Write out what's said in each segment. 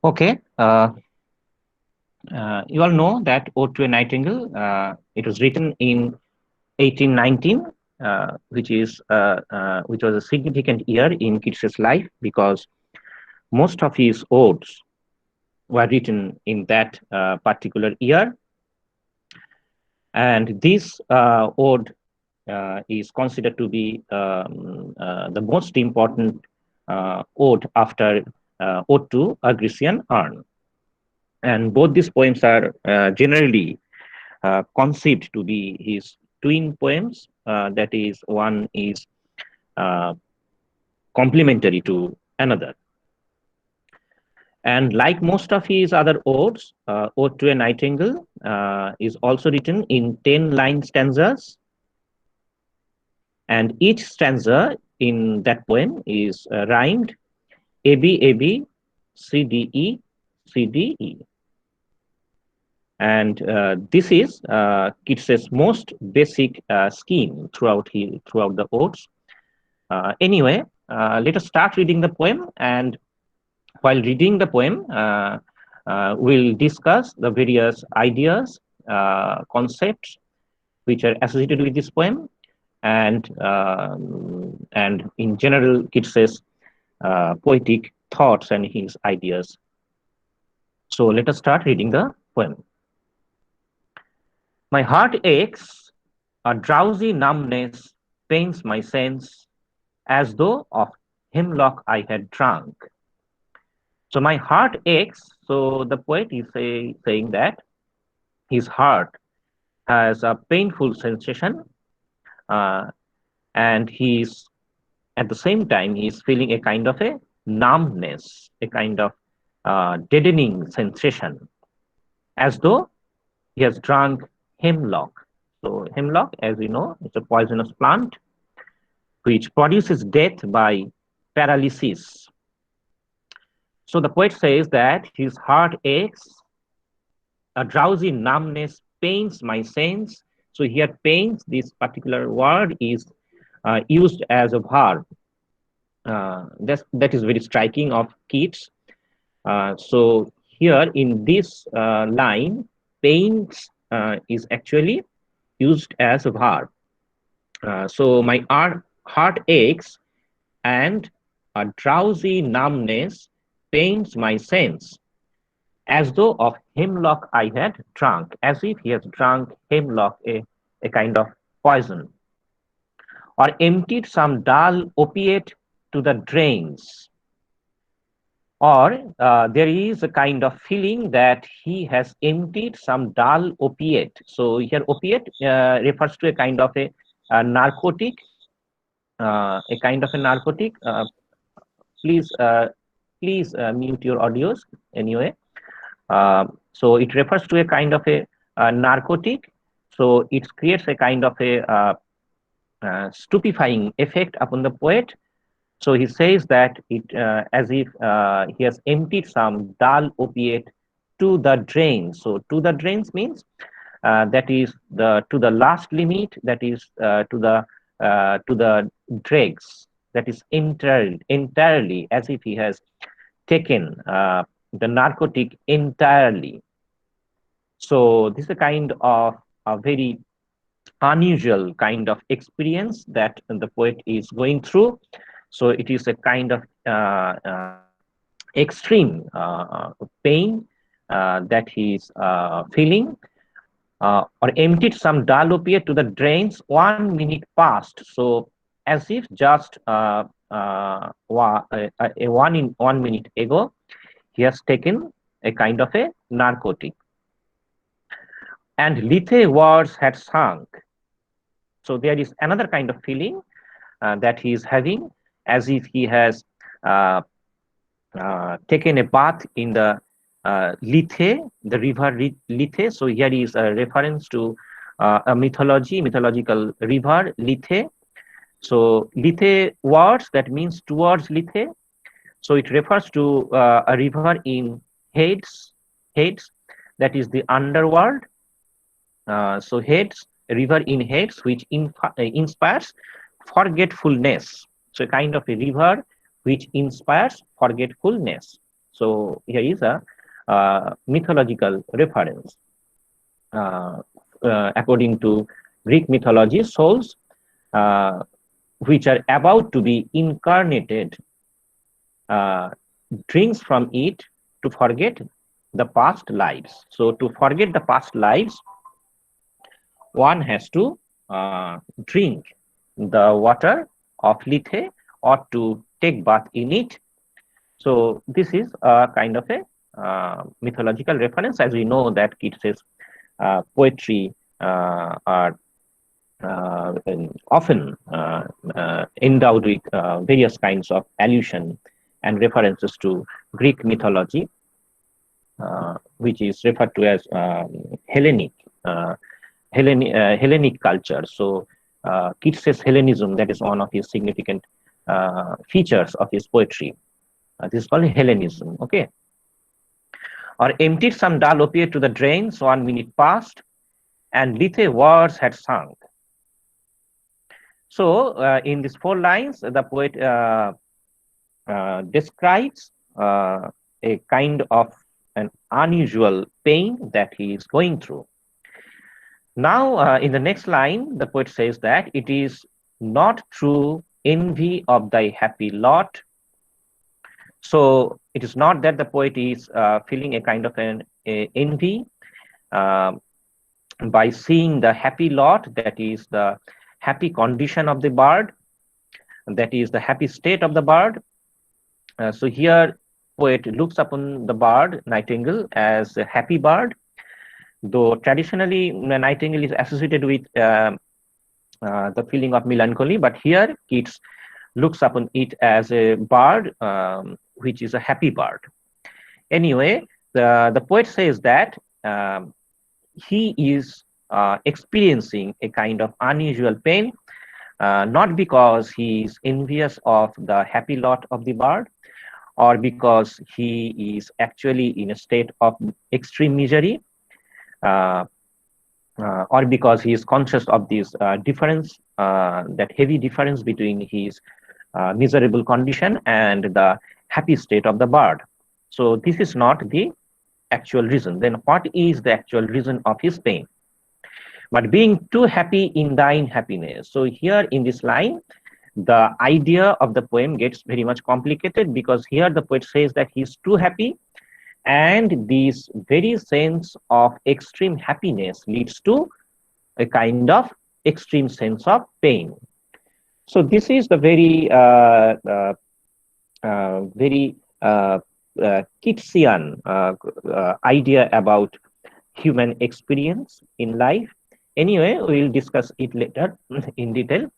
Okay, you all know that Ode to a Nightingale. It was written in 1819, which was a significant year in Keats's life because most of his odes were written in that particular year, and this ode is considered to be the most important ode after Ode to a Grecian Urn. And both these poems are generally conceived to be his twin poems. That is, one is uh, complementary to another. And like most of his other odes, Ode to a Nightingale is also written in 10-line stanzas, and each stanza in that poem is rhymed A B A B C D E C D E. And this is Keats's most basic scheme throughout the odes. Anyway, let us start reading the poem, and while reading the poem, we'll discuss the various ideas, concepts which are associated with this poem, and in general Keats's poetic thoughts and his ideas. So let us start reading the poem. My heart aches, a drowsy numbness pains my sense, as though of hemlock I had drunk. So my heart aches. So the poet is saying that his heart has a painful sensation, uh, and he's at the same time he's feeling a kind of a numbness, a kind of deadening sensation, as though he has drunk hemlock. So hemlock, as we know, it's a poisonous plant which produces death by paralysis. So the poet says that his heart aches, a drowsy numbness pains my sense. So here, pains, this particular word is used as a verb. That is very striking of Keats. So here in this line, pains is actually used as a verb. So my heart aches and a drowsy numbness pains my sense, as though of hemlock I had drunk, as if he has drunk hemlock, a kind of poison, or emptied some dull opiate to the drains. Or there is a kind of feeling that he has emptied some dull opiate. So here, opiate refers to a kind of a narcotic, a kind of a narcotic. Please, please mute your audios anyway. So it refers to a kind of a narcotic. So it creates a kind of a stupefying effect upon the poet. So he says that it as if he has emptied some dull opiate to the drains. So to the drains means that is the to the last limit. That is to the dregs. That is entirely, as if he has taken the narcotic entirely. So this is a kind of a very unusual kind of experience that the poet is going through. So it is a kind of extreme pain that he is feeling, or emptied some dull opiate to the drains 1 minute past. So as if just a 1 minute ago, he has taken a kind of a narcotic. And lithe words had sunk. So there is another kind of feeling that he is having, as if he has uh, taken a bath in the Lethe, the river Lethe. So here is a reference to a mythological river Lethe. So Lethe words, that means towards Lethe. So it refers to a river in Hades, that is the underworld. So Hades, a river in Hades, which inspires forgetfulness. So a kind of a river which inspires forgetfulness. So here is a mythological reference. According to Greek mythology, souls which are about to be incarnated drinks from it to forget the past lives. So to forget the past lives, one has to drink the water of Lethe or to take bath in it. So this is a kind of a mythological reference, as we know that Keats' poetry are often endowed with various kinds of allusion and references to Greek mythology, which is referred to as Hellenic culture. So Keats' Hellenism, that is one of his significant features of his poetry. This is called Hellenism, okay? Or emptied some dull opiate to the drains, 1 minute passed, and Lethe words had sunk. So in these 4 lines, the poet describes a kind of an unusual pain that he is going through. Now, in the next line, the poet says that it is not through envy of thy happy lot. So it is not that the poet is feeling a kind of an envy by seeing the happy lot, that is the happy condition of the bird, that is the happy state of the bird. So here poet looks upon the bird, nightingale, as a happy bird, though traditionally the nightingale is associated with the feeling of melancholy, but here Keats looks upon it as a bird which is a happy bird. Anyway, the poet says that he is experiencing a kind of unusual pain, not because he is envious of the happy lot of the bird, or because he is actually in a state of extreme misery, or because he is conscious of this difference, that heavy difference between his miserable condition and the happy state of the bird. So this is not the actual reason. Then what is the actual reason of his pain? But being too happy in thine happiness. So here in this line, the idea of the poem gets very much complicated, because here the poet says that he is too happy, and this very sense of extreme happiness leads to a kind of extreme sense of pain. So this is the very Keatsian idea about human experience in life. Anyway, we will discuss it later in detail.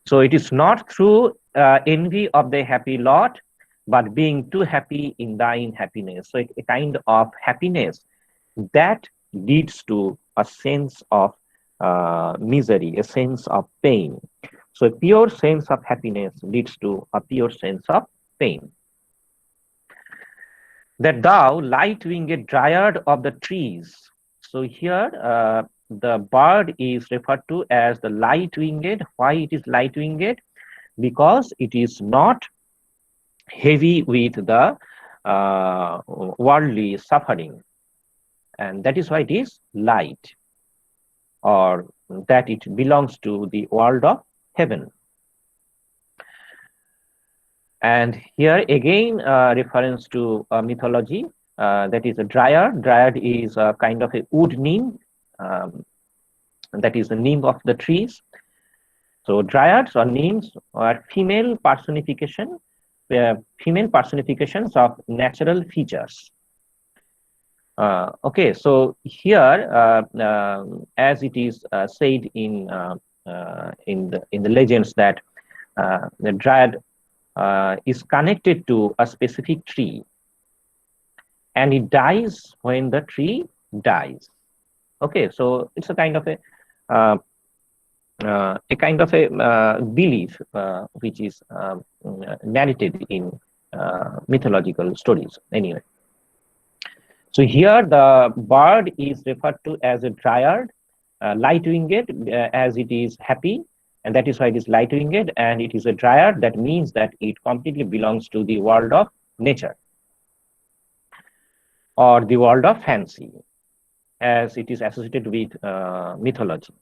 So it is not through envy of the happy lot, but being too happy in thine happiness. So a kind of happiness that leads to a sense of misery, a sense of pain. So a pure sense of happiness leads to a pure sense of pain. That thou, light-winged dryad of the trees. So here the bird is referred to as the light-winged. Why it is light-winged? Because it is not heavy with the worldly suffering, and that is why it is light, or that it belongs to the world of heaven. And here again reference to mythology, that is a dryad. Dryad is a kind of a wood nymph, that is the nymph of the trees. So dryads or nymphs are female personifications of natural features. Okay, so here, as it is said in the legends, that the dryad is connected to a specific tree, and it dies when the tree dies. Okay, so it's a kind of a belief which is narrated in mythological stories. Anyway, so here the bird is referred to as a dryad, light-winged, as it is happy, and that is why it is light-winged, and it is a dryad. That means that it completely belongs to the world of nature. or the world of fancy, as it is associated with mythology.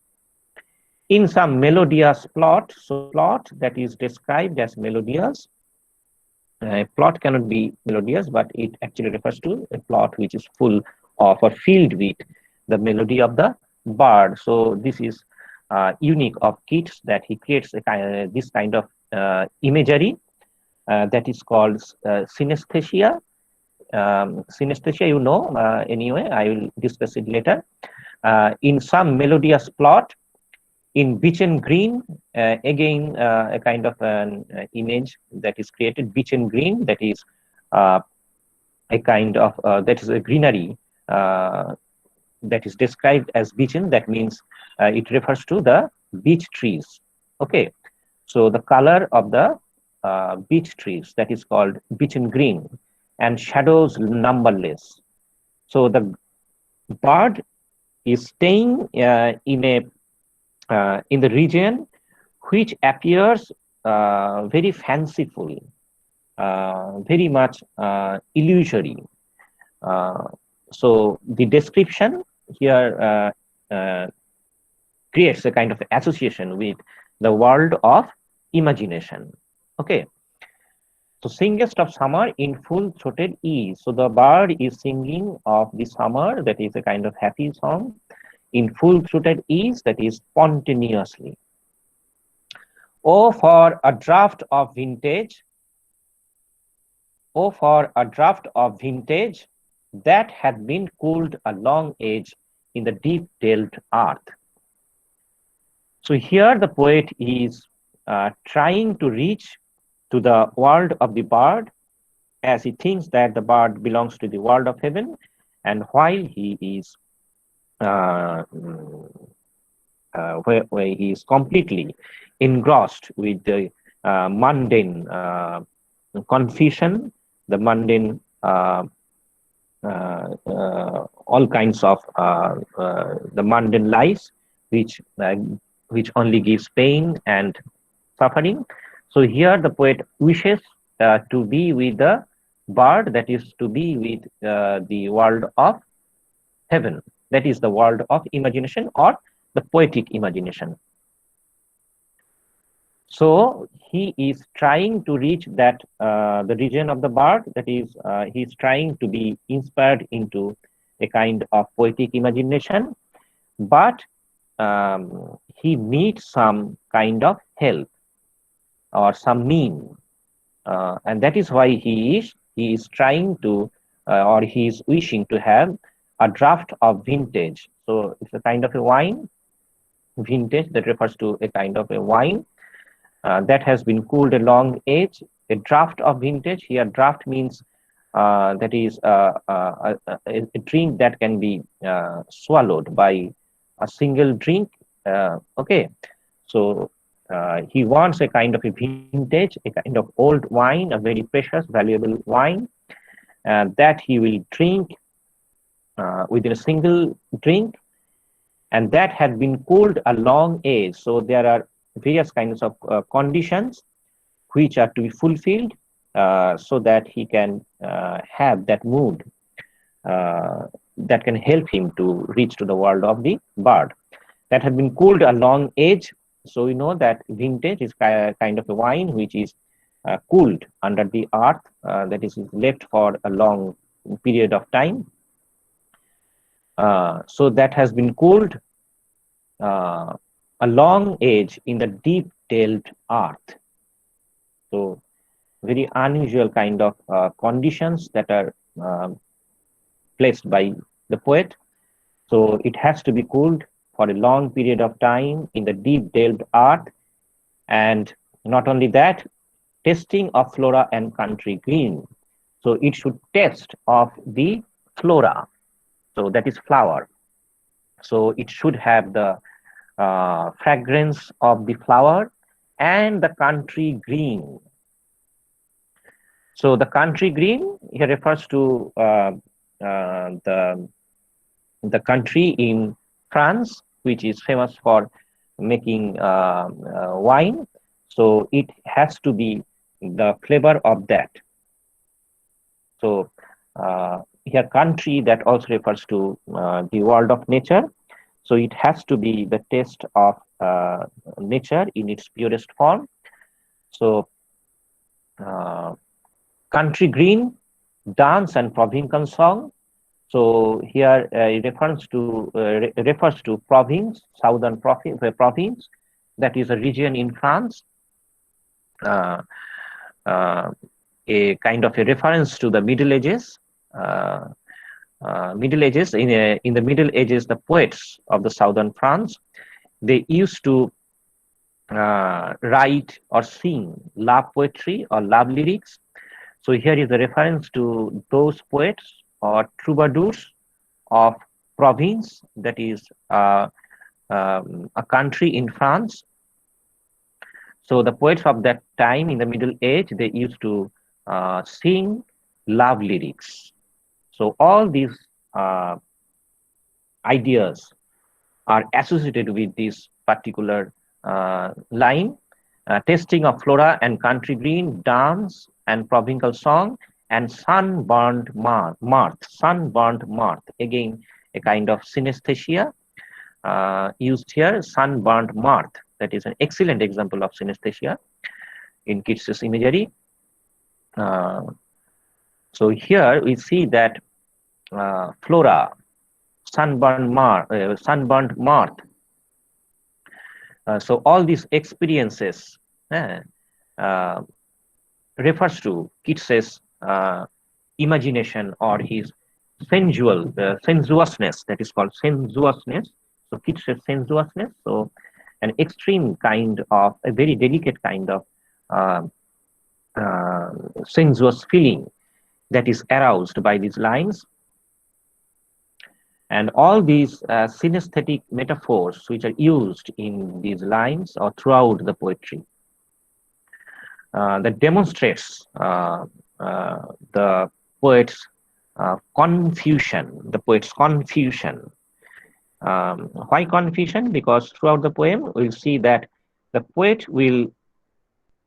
In some melodious plot, so plot that is described as melodious, a plot cannot be melodious, but it actually refers to a plot which is full of or filled with the melody of the bard. So this is unique of Keats, that he creates this kind of imagery that is called synesthesia. Synesthesia, anyway, I will discuss it later. In some melodious plot, in beechen green, again a kind of an image that is created. Beechen green, that is a kind of that is a greenery that is described as beechen. That means it refers to the beech trees. Okay, so the color of the beech trees, that is called beechen green, and shadows numberless. So the bird is staying in the region which appears very fanciful, very much illusory. So the description here creates a kind of association with the world of imagination. Okay. So singest of summer in full-throated ease. So the bird is singing of the summer, that is a kind of happy song, in full-throated ease, that is spontaneously. Oh, for a draught of vintage, oh, for a draught of vintage that had been cooled a long age in the deep-delved earth. So here the poet is trying to reach to the world of the bird, as he thinks that the bird belongs to the world of heaven, and while he is where he is completely engrossed with the mundane confusion, the mundane, all kinds of the mundane lives, which only gives pain and suffering. So here the poet wishes to be with the bird, that is to be with the world of heaven, that is the world of imagination or the poetic imagination. So he is trying to reach that the region of the bird, that is he is trying to be inspired into a kind of poetic imagination, but he needs some kind of help or some mean, and that is why he is trying to or he is wishing to have a draught of vintage. So it's a kind of a wine. Vintage, that refers to a kind of a wine that has been cooled a long age. A draught of vintage, here draught means that is a drink that can be swallowed by a single drink. Okay, so he wants a kind of a vintage, a kind of old wine, a very precious, valuable wine that he will drink within a single drink, and that had been cooled a long age. So there are various kinds of conditions which are to be fulfilled so that he can have that mood that can help him to reach to the world of the bird. That had been cooled a long age. So we know that vintage is kind of a wine which is cooled under the earth, that is left for a long period of time. So that has been cooled a long age in the deep-delved earth. So very unusual kind of conditions that are placed by the poet. So it has to be cooled for a long period of time in the deep-delved earth, and not only that, testing of flora and country green. So it should test of the flora, so that is flower. So it should have the fragrance of the flower and the country green. So the country green here refers to the country in France, which is famous for making wine. So it has to be the flavor of that. So here country, that also refers to the world of nature. So it has to be the taste of nature in its purest form. So uh, country green, dance and provincial song. So here it refers to province, southern province, that is a region in France. Uh, uh, a kind of a reference to the Middle Ages. Uh, in the Middle Ages, the poets of the southern France, they used to write or sing love poetry or love lyrics. So here is a reference to those poets or troubadours of province, that is a country in France. So the poets of that time in the Middle Age, they used to sing love lyrics. So all these uh, ideas are associated with this particular line. Tasting of flora and country green, dance and provincial song, and sunburned mirth. Again, a kind of synesthesia used here, sunburned mirth. That is an excellent example of synesthesia in Keats' imagery. Uh, so here we see that flora, sunburned mirth. So all these experiences uh, refers to Keats's imagination or his sensuousness, that is called sensuousness. So Keats's sensuousness, so an extreme kind of, a very delicate kind of uh, uh, sensuous feeling that is aroused by these lines. And all these synesthetic metaphors which are used in these lines or throughout the poetry that demonstrates the poet's confusion. Why confusion? Because throughout the poem, we'll see that the poet will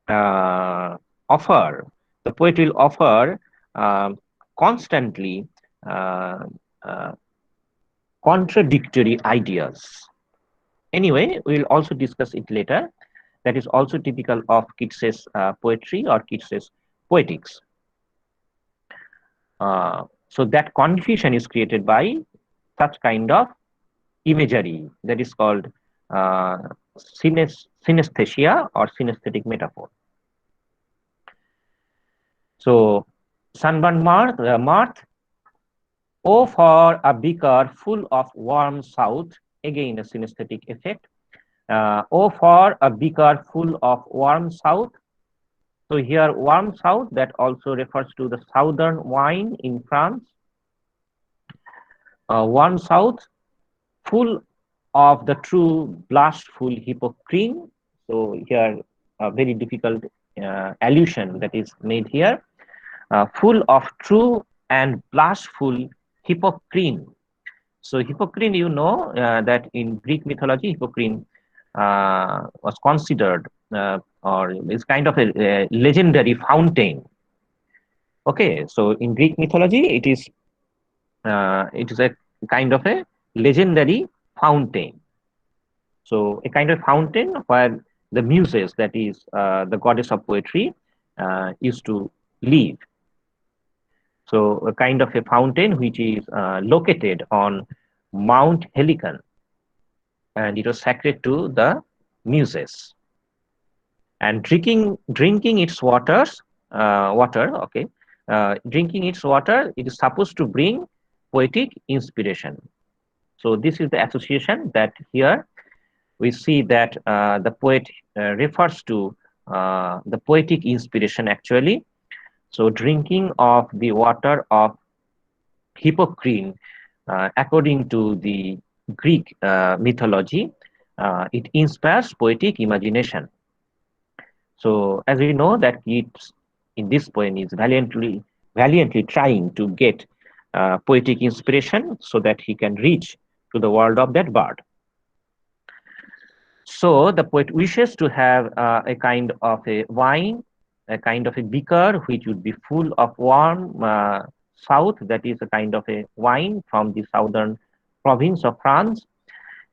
uh, offer, the poet will offer constantly uh, uh, contradictory ideas. Anyway, we'll also discuss it later. That is also typical of Keats's poetry or Keats's poetics. So that confusion is created by such kind of imagery that is called uh, synesthesia or synesthetic metaphor. So sunburned mirth, oh for a beaker full of warm south, again a synesthetic effect. Oh for a beaker full of warm south. So here warm south, that also refers to the southern wine in France. Warm south, full of the true blastful hippocrene. So here a very difficult allusion that is made here. Full of true and blastful hippocrene. So hippocrene, that in Greek mythology, hippocrene was considered or is kind of a legendary fountain. Okay, so in Greek mythology, it is a kind of a legendary fountain. So a kind of fountain where the muses, that is the goddess of poetry, used to live. So a kind of a fountain which is located on Mount Helicon, and it was sacred to the muses. And drinking its drinking its water, it is supposed to bring poetic inspiration. So this is the association that here we see that the poet refers to the poetic inspiration actually. So drinking of the water of Hippocrene, according to the Greek mythology, it inspires poetic imagination. So as we know that Keats in this poem is valiantly trying to get poetic inspiration so that he can reach to the world of that bird. So the poet wishes to have a kind of a wine, a kind of a beaker which would be full of warm south, that is a kind of a wine from the southern province of France.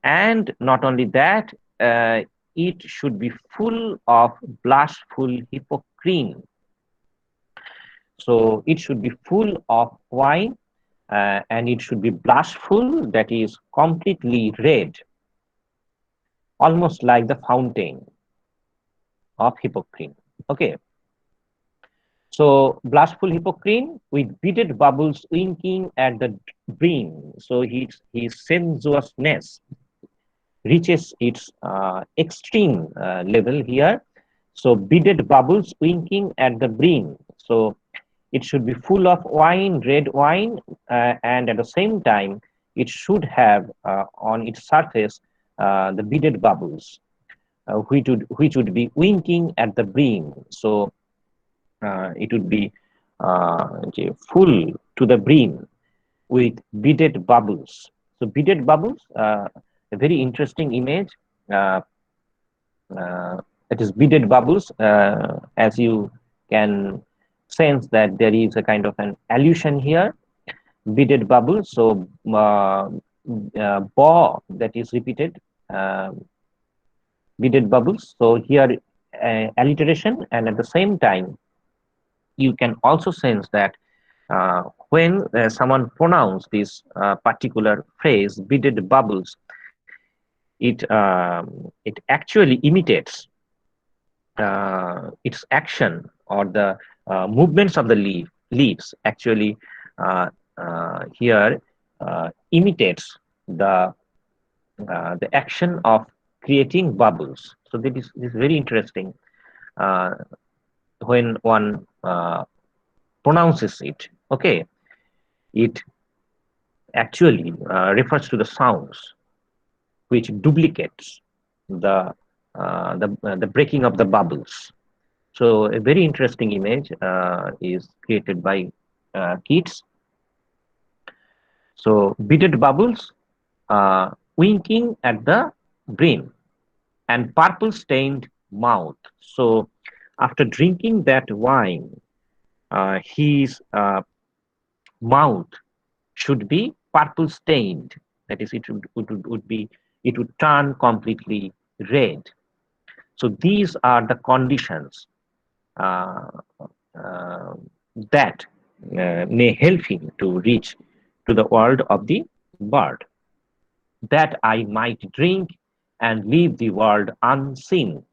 And not only that, it should be full of blushful hypocrine. So it should be full of wine, and it should be blushful, that is completely red, almost like the fountain of hypocrine. Okay, so blushful hypocrine with beaded bubbles winking at the brim. So his sensuousness reaches its extreme level here. So beaded bubbles winking at the brim. So it should be full of wine, red wine, and at the same time, it should have on its surface the beaded bubbles, which would be winking at the brim. So it would be full to the brim with beaded bubbles. So beaded bubbles, a very interesting image. Uh, it is beaded bubbles, as you can sense that there is a kind of an allusion here. Beaded bubbles, so ba, that is repeated, uh, beaded bubbles. So here alliteration, and at the same time you can also sense that when someone pronounce this particular phrase, beaded bubbles, it actually imitates its action, or the movements of the leaves actually here imitates the action of creating bubbles. So this is very interesting uh, when one pronounces it. Okay, it actually refers to the sounds which duplicates the breaking of the bubbles. So a very interesting image is created by Keats. So beaded bubbles winking at the brim and purple stained mouth. So after drinking that wine, his mouth should be purple stained. That is, it would turn completely red. So these are the conditions uh, uh, that may help him to reach to the world of the bird, that I might drink and leave the world unseen.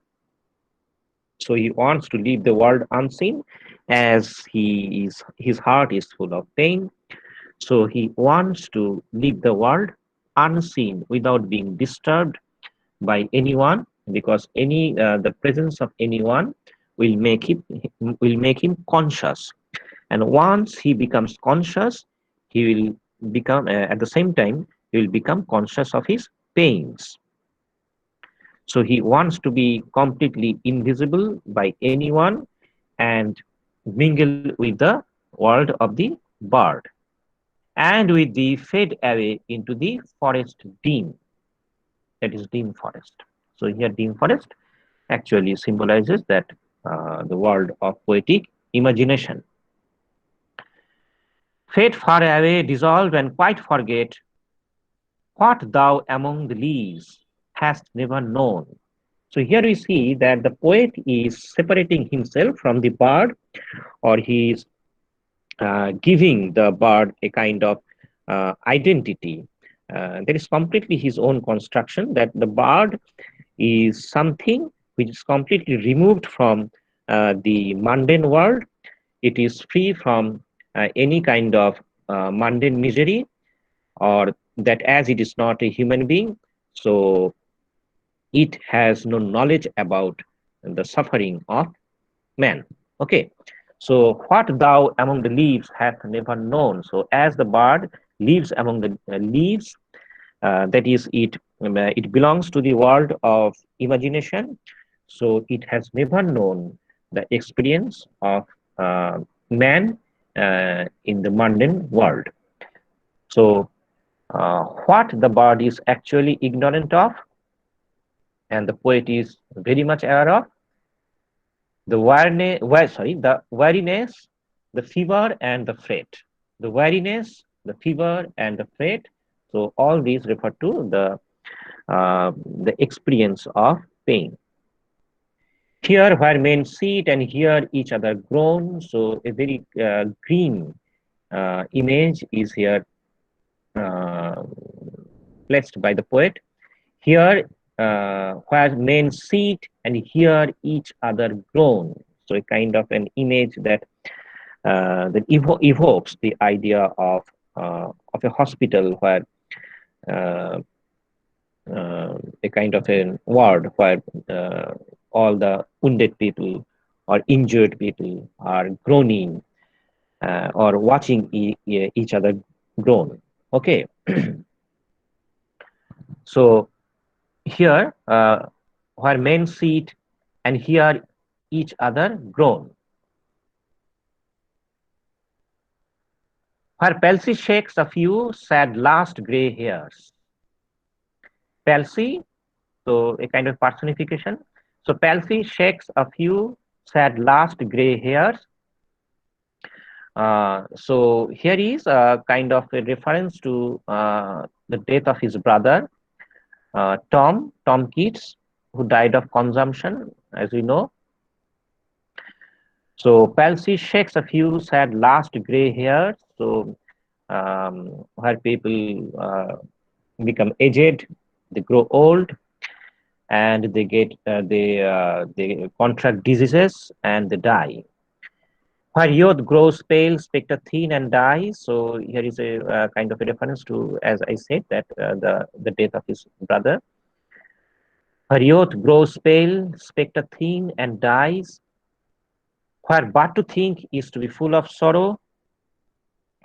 So he wants to leave the world unseen, as his heart is full of pain. So he wants to leave the world unseen without being disturbed by anyone, because the presence of anyone will make him conscious. And once he becomes conscious, he will become at the same time he will become conscious of his pains. So he wants to be completely invisible by anyone and mingle with the world of the bird, and with the fade away into the forest dim, that is dim forest. So here dim forest actually symbolizes that the world of poetic imagination. Fade far away, dissolve, and quite forget what thou among the leaves hast never known. So here we see that the poet is separating himself from the bird, or he is giving the bird a kind of identity. That is completely his own construction, that the bird is something which is completely removed from the mundane world. It is free from any kind of mundane misery, or that as it is not a human being, so it has no knowledge about the suffering of man. Okay, so what thou among the leaves hath never known. So as the bird lives among the leaves, that is, it belongs to the world of imagination. So it has never known the experience of man in the mundane world. So what the bird is actually ignorant of, and the poet is very much aware of, the weariness, the fever, and the fret. the weariness, the fever, and the fret. So all these refer to the experience of pain. Here, where men sit and hear each other groan, so a very green image is here uh, placed by the poet. Here, where men sit and hear each other groan, so a kind of an image that evokes the idea of a hospital where uh, a kind of a ward where all the wounded people or injured people are groaning or watching each other groan. Okay, so here, where men sit and hear each other groan, where Palsy shakes a few sad last grey hairs. Palsy, so a kind of personification. So Palsy shakes a few sad last grey hairs. So here is a kind of a reference to the death of his brother, Tom Keats, who died of consumption, as we know. So Palsy shakes a few sad last grey hairs. So where people become aged, they grow old, and they contract diseases and they die. Where youth grows pale, spectre thin, and dies. So here is a kind of a reference to, as I said, that the death of his brother. Where youth grows pale, spectre thin, and dies. Where but to think is to be full of sorrow.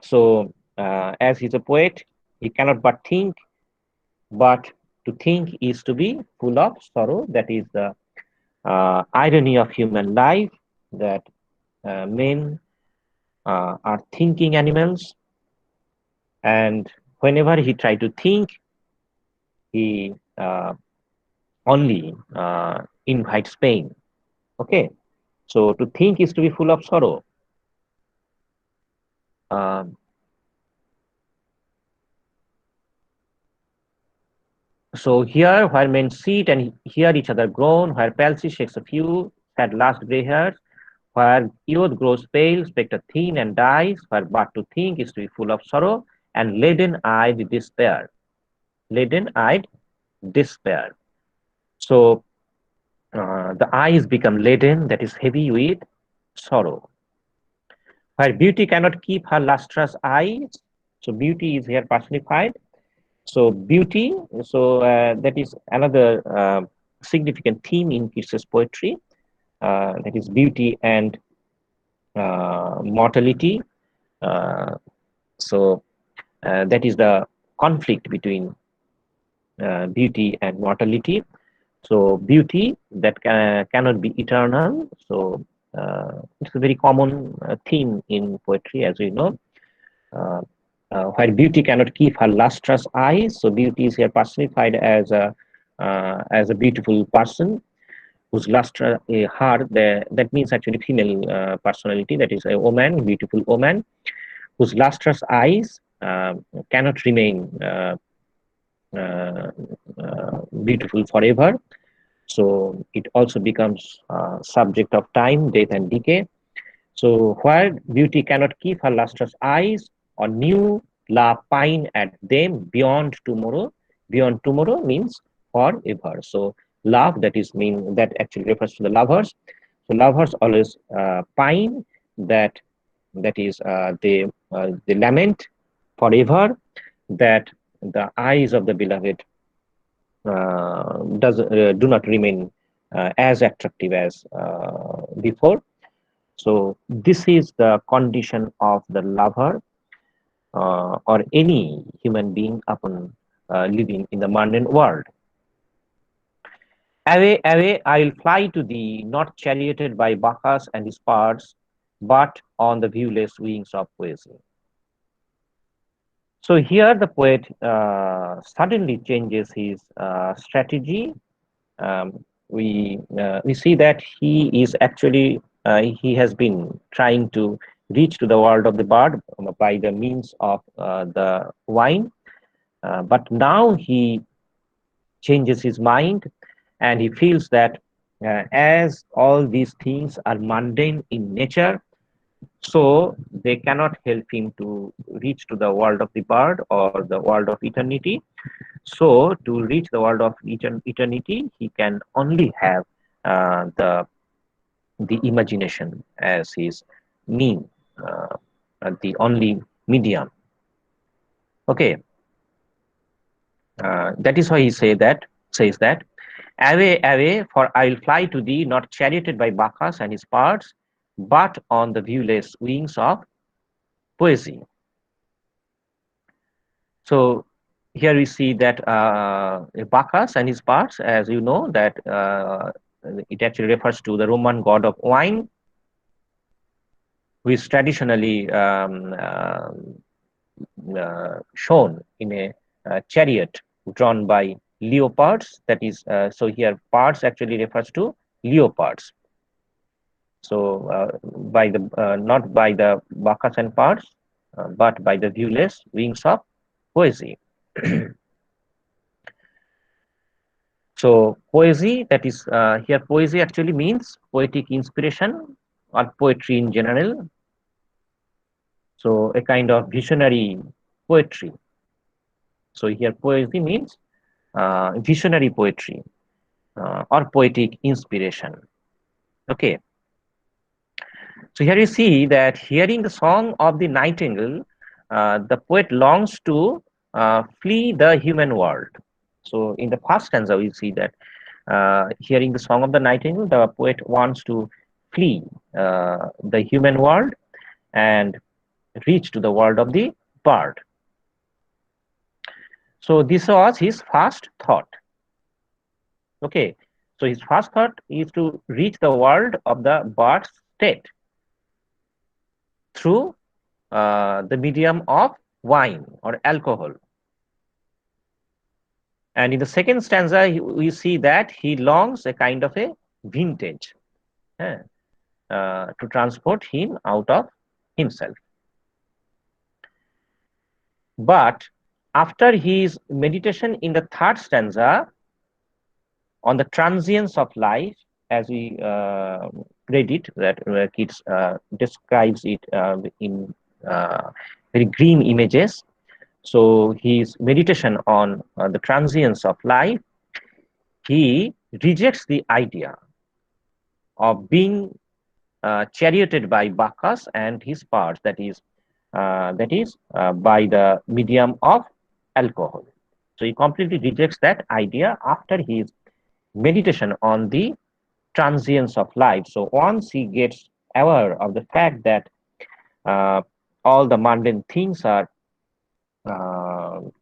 So as he's a poet, he cannot but think, but to think is to be full of sorrow. That is the irony of human life, that men are thinking animals, and whenever he try to think, he only invites pain. Okay, so to think is to be full of sorrow. Um, so here, where men sit and hear each other groan, where Palsy shakes a few sad last grey hairs, where youth grows pale, spectre thin, and dies, where but to think is to be full of sorrow, and leaden-eyed despair. Leaden-eyed despair. So the eyes become leaden, that is heavy with sorrow. Where beauty cannot keep her lustrous eyes, so beauty is here personified. So beauty, so that is another significant theme in Keats's poetry, that is beauty and mortality. Uh, so that is the conflict between beauty and mortality. So beauty that cannot be eternal. So it's a very common theme in poetry, as we know. Uh, where beauty cannot keep her lustrous eyes. So beauty is here personified as a beautiful person whose luster heart. That means actually female personality. That is a woman, beautiful woman, whose lustrous eyes cannot remain uh, beautiful forever. So it also becomes subject of time, death, and decay. So where beauty cannot keep her lustrous eyes, or new love pine at them beyond tomorrow. Beyond tomorrow means forever. So love, that is mean, that actually refers to the lovers. So lovers always pine, that is they lament forever, that the eyes of the beloved do not remain as attractive as before. So this is the condition of the lover or any human being upon living in the mundane world. Away, away, I will fly to thee, not charioted by Bacchus and his parts, but on the viewless wings of poesy. So here the poet suddenly changes his strategy. We see that he is actually he has been trying to reach to the world of the bird by the means of the wine. But now he changes his mind, and he feels that as all these things are mundane in nature, so they cannot help him to reach to the world of the bird or the world of eternity. So to reach the world of eternity, he can only have the imagination as his mean, uh, the only medium. Okay, that is why he says that away, away, for I will fly to thee, not charioted by Bacchus and his parts, but on the viewless wings of poesy. So here we see that Bacchus and his parts, as you know, that it actually refers to the Roman god of wine, who is traditionally shown in a chariot drawn by leopards. That is, so here parts actually refers to leopards. So by the not by the Bacchus and parts, but by the viewless wings of poesy. So poesy, that is here poesy actually means poetic inspiration or poetry in general. So a kind of visionary poetry. So here poesy means visionary poetry or poetic inspiration. Okay. So here you see that hearing the song of the nightingale, the poet longs to flee the human world. So in the first stanza, we see that hearing the song of the nightingale, the poet wants to flee the human world and reach to the world of the bird. So this was his first thought. Okay, so his first thought is to reach the world of the bird state through the medium of wine or alcohol. And in the second stanza, we see that he longs a kind of a vintage eh, to transport him out of himself. But after his meditation in the third stanza on the transience of life, as we read it, that Keats describes it in very grim images. So his meditation on the transience of life, he rejects the idea of being charioted by Bacchus and his parts, that is by the medium of alcohol. So he completely rejects that idea after his meditation on the transience of life. So once he gets aware of the fact that uh, all the mundane things are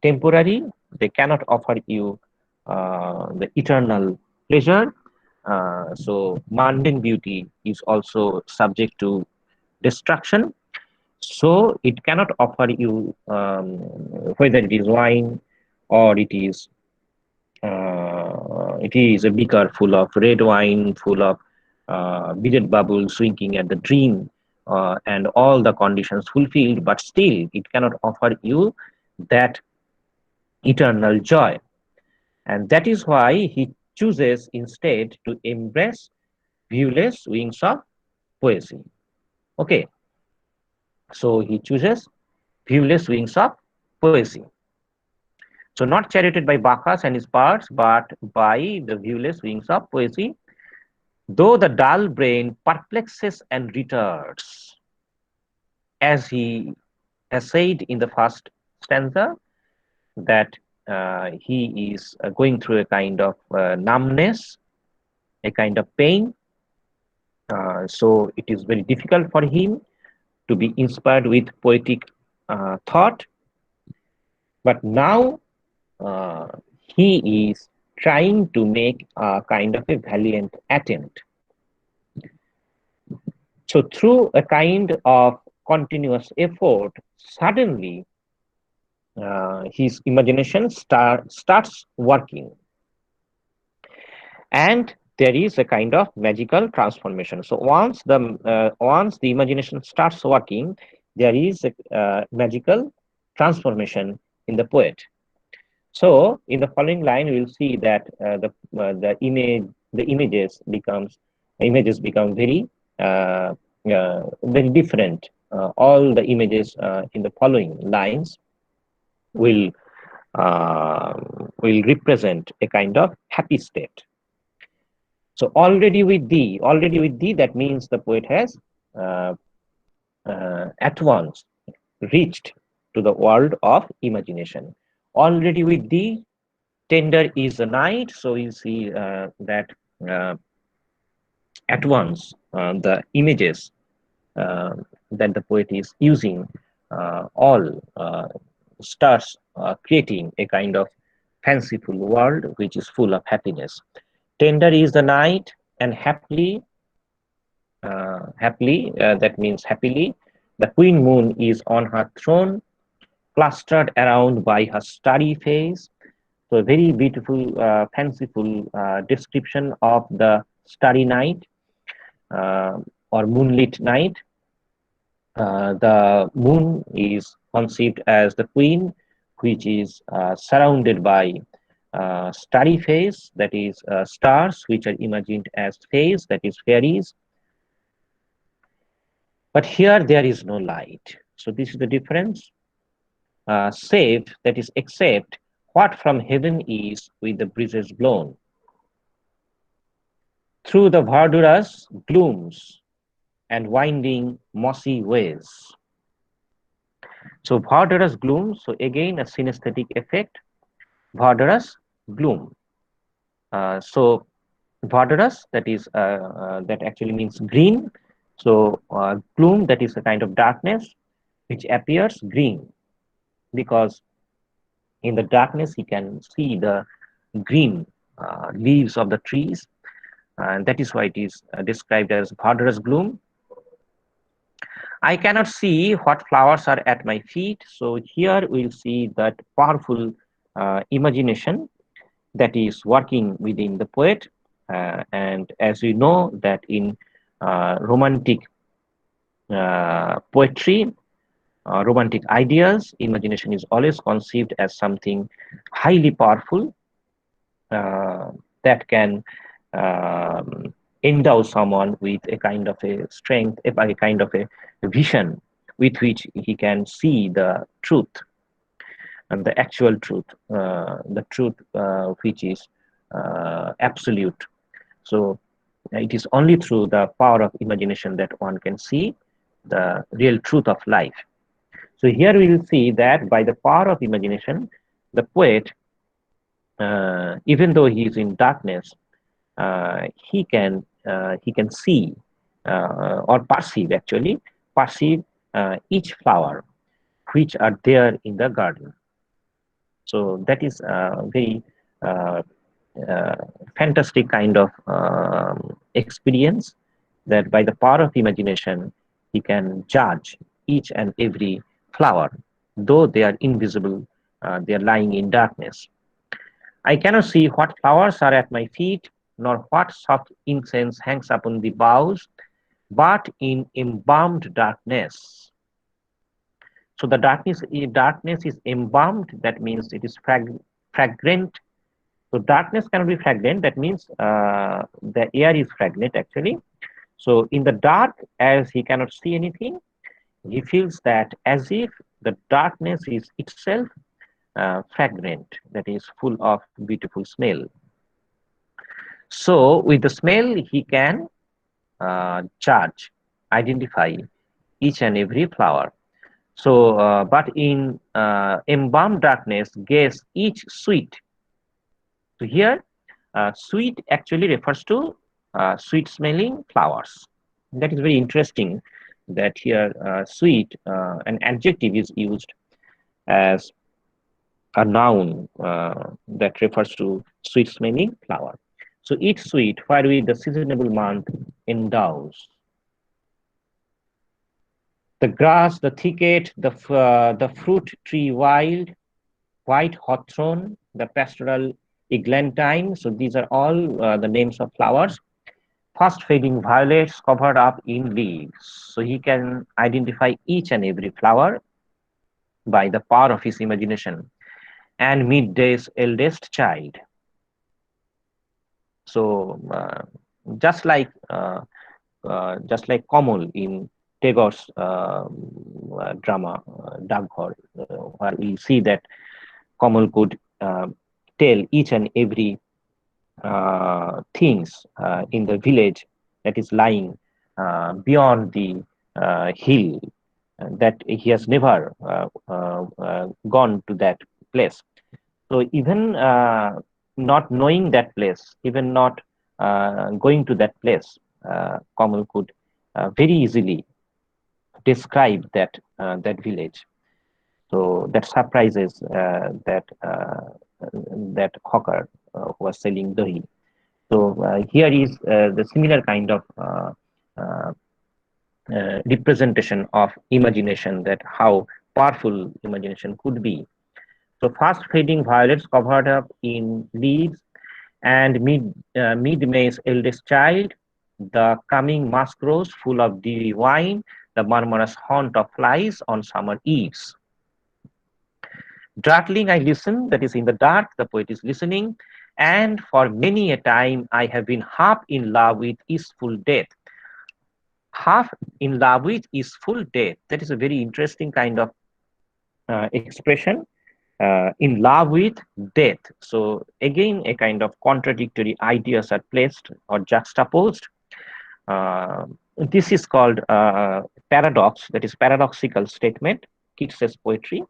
temporary, they cannot offer you the eternal pleasure. So mundane beauty is also subject to destruction. So it cannot offer you whether it is wine or it is a beaker full of red wine, full of beaded bubbles swinging at the dream, and all the conditions fulfilled, but still it cannot offer you that eternal joy. And that is why he chooses instead to embrace viewless wings of poesy. Okay, so he chooses viewless wings of poesy. So not charioted by Bacchus and his parts, but by the viewless wings of poesy, though the dull brain perplexes and retards, as he has said in the first stanza, that he is going through a kind of numbness, a kind of pain. So it is very difficult for him to be inspired with poetic thought. But now uh, he is trying to make a kind of a valiant attempt. So through a kind of continuous effort, suddenly his imagination starts working, and there is a kind of magical transformation. So once the imagination starts working, there is a magical transformation in the poet. So in the following line, we will see that the images become very different. All the images in the following lines will uh, will represent a kind of happy state. So already with thee, that means the poet has uh, at once reached to the world of imagination. Already with thee, tender is the night. So you see that uh, at once the images uh, that the poet is using all starts creating a kind of fanciful world which is full of happiness. Tender is the night, and that means happily, the queen moon is on her throne, clustered around by her starry face. So a very beautiful, fanciful description of the starry night uh, or moonlit night. The moon is conceived as the queen, which is surrounded by starry face, that is stars, which are imagined as fays, that is fairies. But here there is no light. So this is the difference. Save, that is, except what from heaven is with the breezes blown through the verdurous glooms and winding mossy ways. So verdurous gloom. So again a synesthetic effect. Verdurous gloom. So verdurous, that is that actually means green. So gloom, that is a kind of darkness which appears green, because in the darkness he can see the green leaves of the trees, and that is why it is described as verdurous gloom. I cannot see what flowers are at my feet. So here we'll see that powerful imagination that is working within the poet. And as we know that in romantic poetry, romantic ideas, imagination is always conceived as something highly powerful uh, that can um, endow someone with a kind of a strength, a kind of a vision with which he can see the truth and the actual truth, the truth which is absolute. So it is only through the power of imagination that one can see the real truth of life. So here we will see that by the power of imagination, the poet, even though he is in darkness, he can see or perceive each flower which are there in the garden. So that is a very uh, uh, fantastic kind of experience, that by the power of imagination he can judge each and every flower, though they are invisible, they are lying in darkness. I cannot see what flowers are at my feet, nor what soft incense hangs upon the boughs, but in embalmed darkness. So the darkness is embalmed. That means it is fragrant. So darkness cannot be fragrant. That means the air is fragrant actually. So in the dark, as he cannot see anything, he feels that as if the darkness is itself fragrant, that is full of beautiful smell. So with the smell, he can judge, identify each and every flower. So, but in embalmed darkness, guess each sweet. So here, sweet actually refers to sweet smelling flowers. That is very interesting that here sweet, an adjective is used as a noun that refers to sweet smelling flower. So each sweet wherewith the seasonable month endows. The grass, the thicket, the fruit tree wild, white hawthorn, the pastoral eglantine. So these are all the names of flowers. Fast fading violets covered up in leaves. So he can identify each and every flower by the power of his imagination. And midday's eldest child. So just like Kamal in Tagore's drama Daghor, where we see that Kamal could tell each and every things in the village that is lying beyond the hill, that he has never gone to that place. So even not knowing that place, even not going to that place, Kamal could very easily describe that village. So that surprises that hawker who was selling dahi. So here is the similar kind of uh, representation of imagination, that how powerful imagination could be. So fast fading violets covered up in leaves, and mid May's eldest child, the coming musk rose full of dewy wine, the murmurous haunt of flies on summer eves. Darkling I listen, that is in the dark, the poet is listening, and for many a time I have been half in love with easeful death. Half in love with easeful death. That is a very interesting kind of expression. In love with death. So again, a kind of contradictory ideas are placed or juxtaposed. Uh, this is called paradox, that is paradoxical statement. Keats's poetry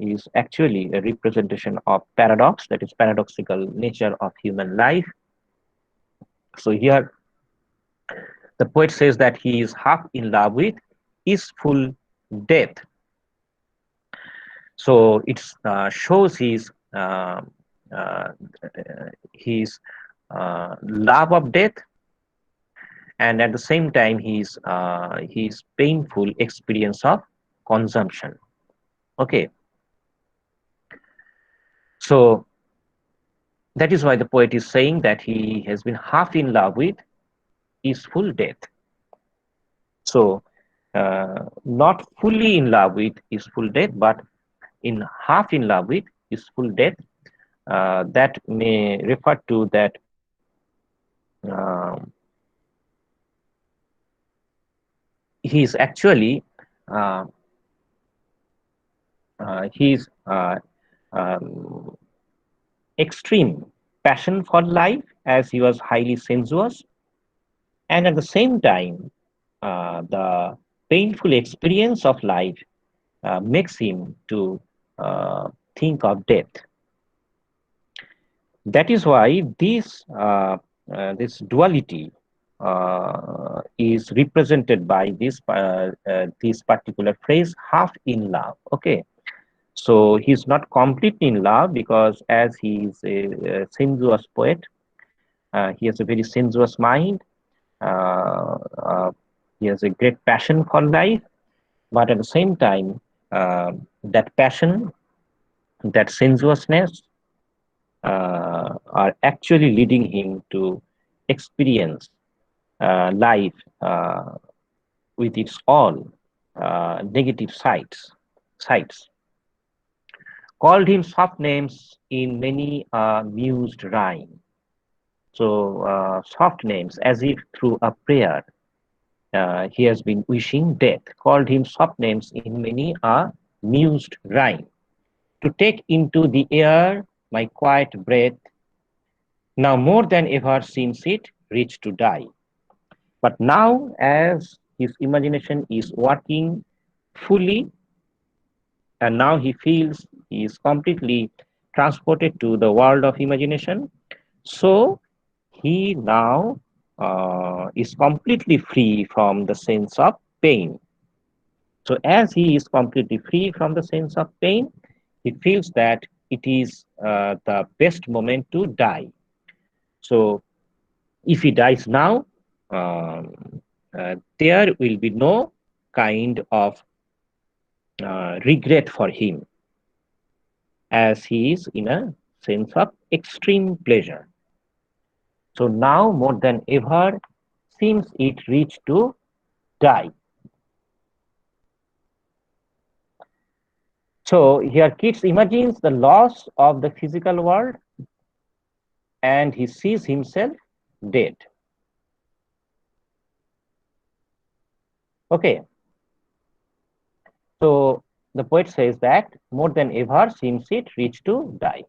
is actually a representation of paradox, that is paradoxical nature of human life. So here the poet says that he is half in love with easeful death. So it shows uh, uh, his love of death, and at the same time his painful experience of consumption. Okay, so that is why the poet is saying that he has been half in love with easeful death. So not fully in love with easeful death, but in half in love with easeful death. That may refer to that uh, he is actually uh, his um, extreme passion for life, as he was highly sensuous, and at the same time the painful experience of life makes him to uh, think of death. That is why this duality is represented by this particular phrase, half in love. Okay, so he's not completely in love, because as he is a sensuous poet, he has a very sensuous mind. Uh, uh, he has a great passion for life, but at the same time, that passion, that sensuousness, are actually leading him to experience life with its all negative sides. Called him soft names in many mused rhyme. So soft names, as if through a prayer, he has been wishing death. Called him soft names in many a mused rhyme. To take into the air my quiet breath, now more than ever seems it reach to die. But now, as his imagination is working fully, and now he feels he is completely transported to the world of imagination, so he now is completely free from the sense of pain. So, as he is completely free from the sense of pain, he feels that it is the best moment to die. So, if he dies now, there will be no kind of regret for him, as he is in a sense of extreme pleasure. So now more than ever seems it reached to die. So here Keats imagines the loss of the physical world and he sees himself dead. Okay, so the poet says that more than ever seems it reached to die.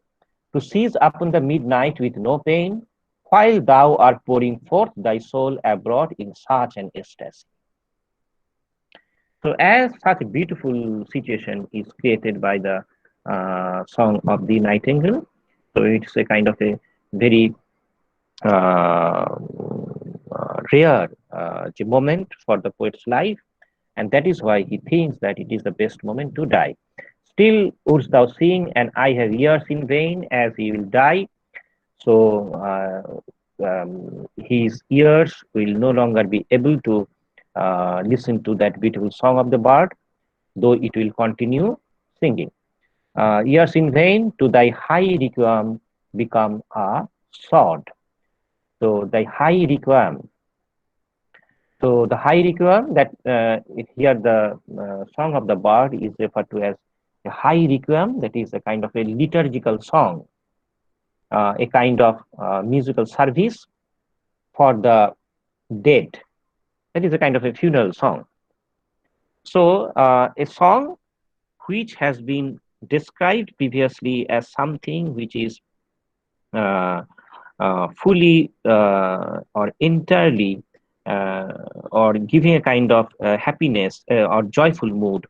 To seize upon the midnight with no pain, while thou art pouring forth thy soul abroad in such an ecstasy. So, as such a beautiful situation is created by the song of the Nightingale, so it's a kind of a very rare moment for the poet's life, and that is why he thinks that it is the best moment to die. Still wouldst thou sing, and I have ears in vain, as he will die. So his ears will no longer be able to listen to that beautiful song of the bird, though it will continue singing. Ears in vain, to thy high requiem become a sword. So thy high requiem. So the high requiem that here the song of the bird is referred to as a high requiem, that is a kind of a liturgical song, a kind of musical service for the dead. That is a kind of a funeral song. So a song which has been described previously as something which is uh, fully or entirely uh, or giving a kind of happiness or joyful mood,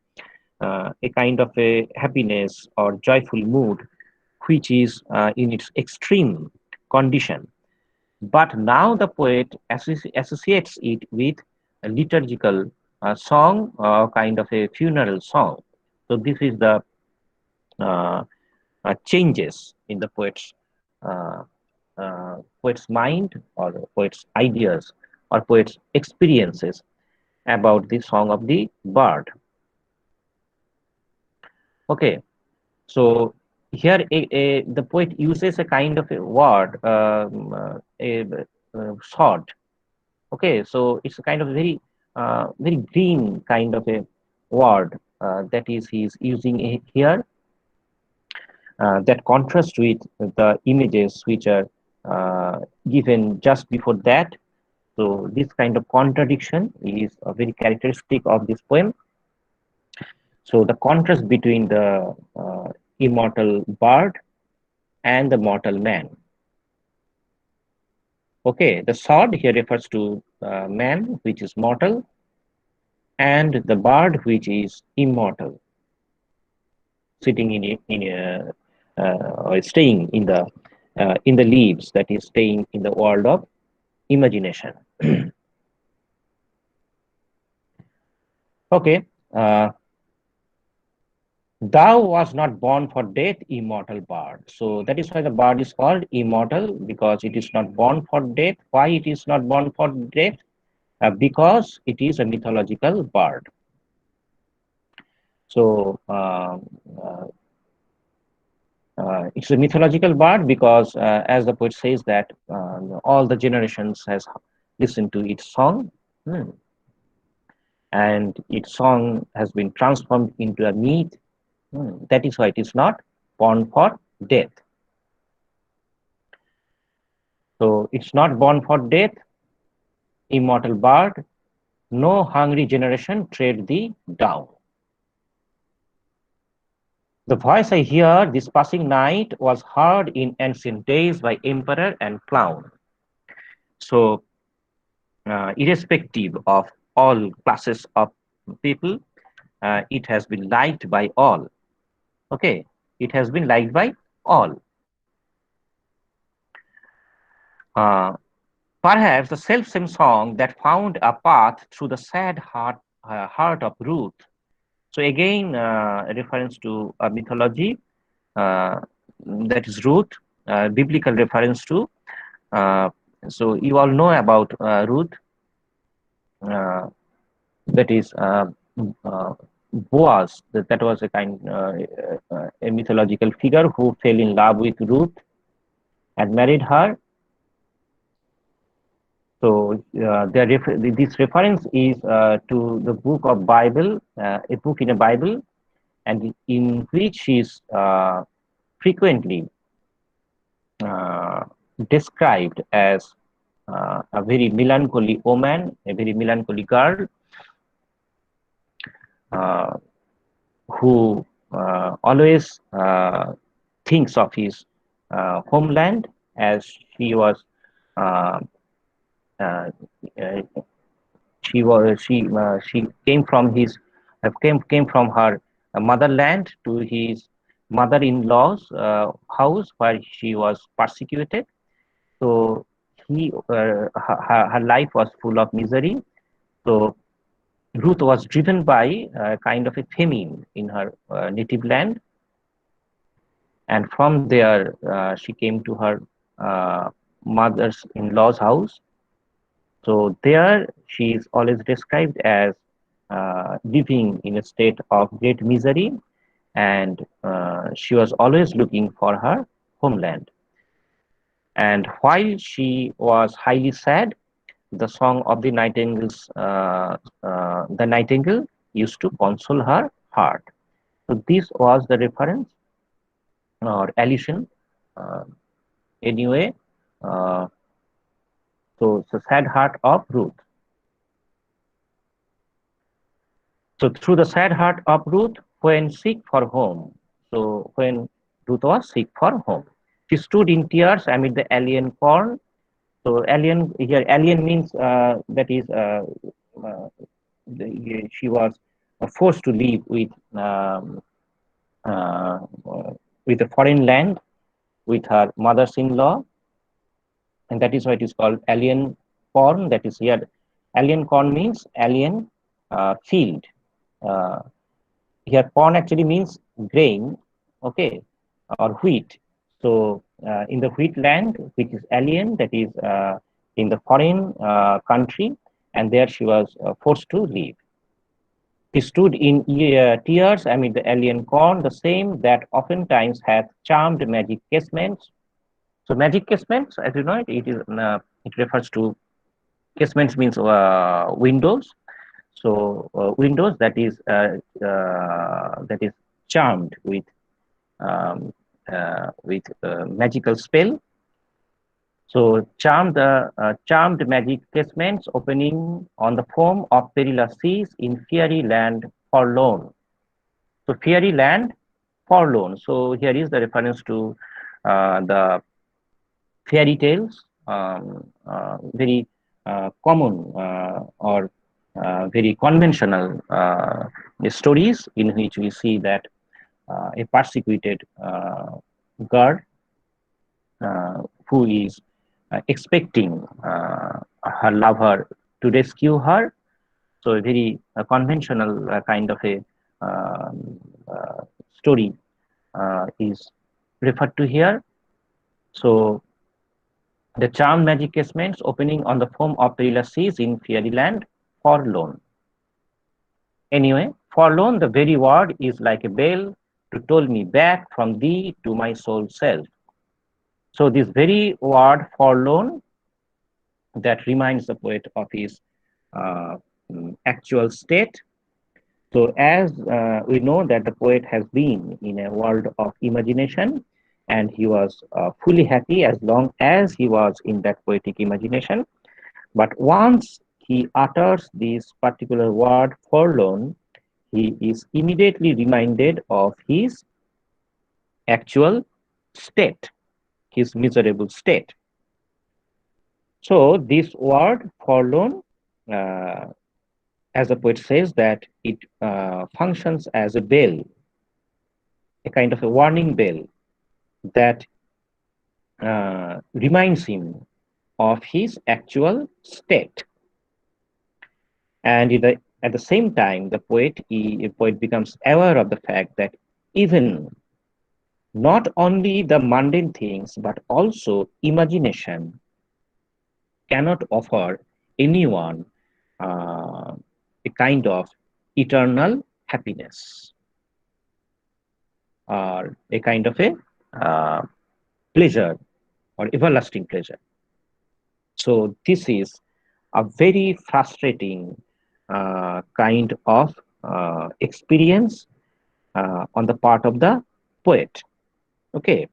a kind of a happiness or joyful mood which is in its extreme condition. But now the poet associates it with a liturgical song, kind of a funeral song. So this is the uh, changes in the uh, poet's mind or poet's ideas or poet's experiences about the song of the bird. Okay, so here the poet uses a kind of a word, sword. Okay, so it's a kind of very very green kind of a word that is he's using here, that contrast with the images which are given just before that. So this kind of contradiction is very characteristic of this poem. So the contrast between the immortal bird and the mortal man. Okay, the sword here refers to man, which is mortal, and the bird, which is immortal, sitting or staying in the leaves, that is staying in the world of imagination. Okay, thou was not born for death, immortal bird. So that is why the bird is called immortal, because it is not born for death. Why it is not born for death? Because it is a mythological bird. So it's a mythological bird because, as the poet says, that all the generations has listened to its song, hmm, and its song has been transformed into a myth. That is why it is not born for death. So it's not born for death, immortal bird. No hungry generation tread thee down. The voice I hear this passing night was heard in ancient days by emperor and clown. So, irrespective of all classes of people, it has been liked by all. Okay, it has been liked by all. Uh, Perhaps the self-same song that found a path through the sad heart of Ruth. So again, a reference to a mythology, uh, that is Ruth, biblical reference to. Uh, so you all know about Ruth, uh, that is uh, Boaz. That was a kind a mythological figure who fell in love with Ruth, and married her. So this reference is to the book of Bible, a book in a Bible, and in which she is frequently uh, described as a very melancholy woman, a very melancholy girl, uh, who always thinks of his homeland, as she was uh, uh, uh, she came from his came from her motherland to his mother-in-law's house, where she was persecuted. So her life was full of misery. So Ruth was driven by kind of a famine in her native land, and from there she came to her mother's-in-law's house. So there she is always described as living in a state of great misery, and she was always looking for her homeland. And while she was highly sad, the song of the nightingale used to console her heart. So this was the reference or allusion. Uh, anyway, uh, so the sad heart of Ruth. So through the sad heart of Ruth, when sick for home. So when Ruth was sick for home, she stood in tears amid the alien corn. So alien here, alien means that is uh, she was forced to live uh, with a foreign land with her mothers-in-law, and that is why it is called alien corn. That is here, alien corn means alien field. Uh, Here, corn actually means grain, okay, or wheat. So, in the wheat land, which is alien, that is in the foreign country, and there she was forced to live. He stood in tears amid the alien corn, the same that oftentimes hath charmed magic casements. So, magic casements, as you know, it refers to casements means windows. So, windows that is charmed with magical spell. So charmed magic casements opening on the foam of perilous seas in fairy land forlorn. So fairy land forlorn. So here is the reference to the fairy tales, very common or very conventional stories in which we see that a persecuted girl who is expecting her lover to rescue her. So a very conventional kind of a story is referred to here. So the charmed magic casements opening on the foam of perilous seas in fairyland, forlorn. Anyway, forlorn, the very word is like a bell to toll me back from thee to my soul self. So this very word forlorn that reminds the poet of his uh, actual state. So as we know that the poet has been in a world of imagination, and he was fully happy as long as he was in that poetic imagination. But once he utters this particular word forlorn, he is immediately reminded of his actual state, his miserable state. So this word forlorn, uh, as the poet says, that it functions as a bell, a kind of a warning bell that reminds him of his actual state. And at the same time, the poet becomes aware of the fact that even not only the mundane things, but also imagination cannot offer anyone uh, a kind of eternal happiness or a kind of a uh, pleasure or everlasting pleasure. So this is a very frustrating kind of experience on the part of the poet. Okay,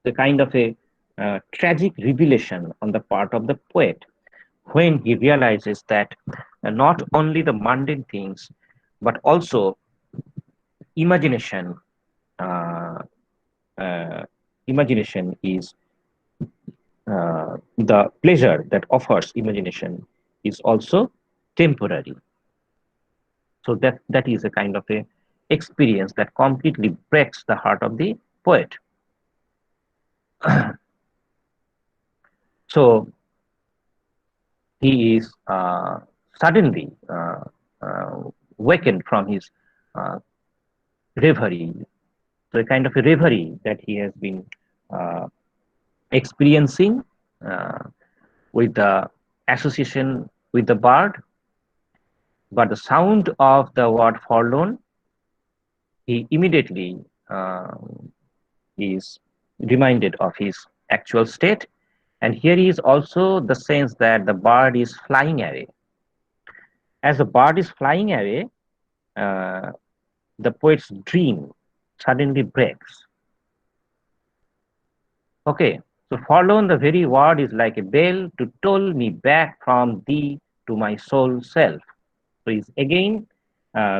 the kind of a tragic revelation on the part of the poet when he realizes that not only the mundane things, but also imagination. Uh, uh, Imagination is the pleasure that offers imagination is also temporary. So that is a kind of a experience that completely breaks the heart of the poet. So he is suddenly uh, wakened from his uh, reverie. So a kind of a reverie that he has been uh, experiencing uh, with the association with the bird, but the sound of the word forlorn, he immediately is reminded of his actual state. And here is also the sense that the bird is flying away. As the bird is flying away, uh, the poet's dream suddenly breaks. Okay, so forlorn, the very word is like a bell to toll me back from thee to my soul self. So he again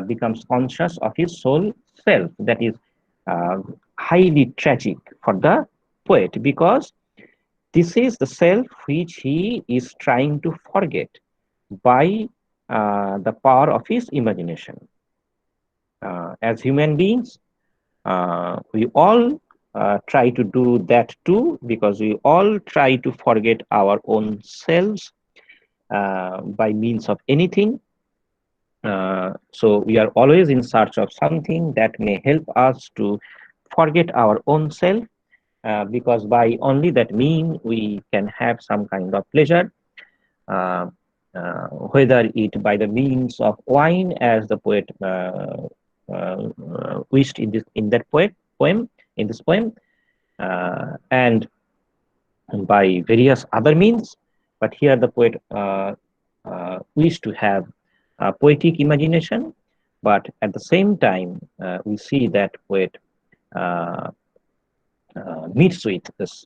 becomes conscious of his soul self. That is uh, highly tragic for the poet because this is the self which he is trying to forget by the power of his imagination. As human beings, we all try to do that too because we all try to forget our own selves by means of anything. So we are always in search of something that may help us to forget our own self because by only that mean we can have some kind of pleasure, uh, whether it by the means of wine, as the poet wished in that poem in this poem, and by various other means. But here the poet wished to have poetic imagination, but at the same time, we see that poet uh, meets with this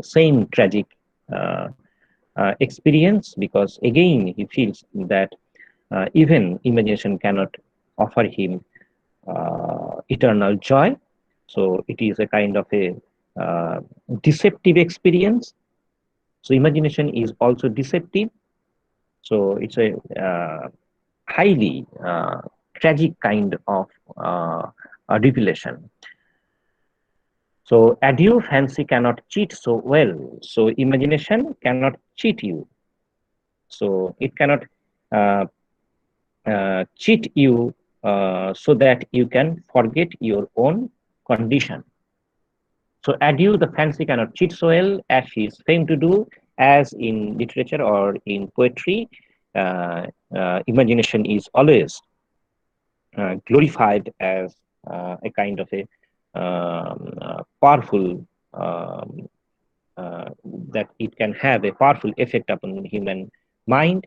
same tragic uh, experience because again he feels that even imagination cannot offer him eternal joy. So it is a kind of a uh, deceptive experience. So imagination is also deceptive. So it's a highly tragic kind of revelation. So adieu, fancy cannot cheat so well. So imagination cannot cheat you. So it cannot uh, cheat you so that you can forget your own condition. So adieu, the fancy cannot cheat so well as she is famed to do, as in literature or in poetry. Imagination is always glorified as a kind of a powerful um, uh, that it can have a powerful effect upon human mind,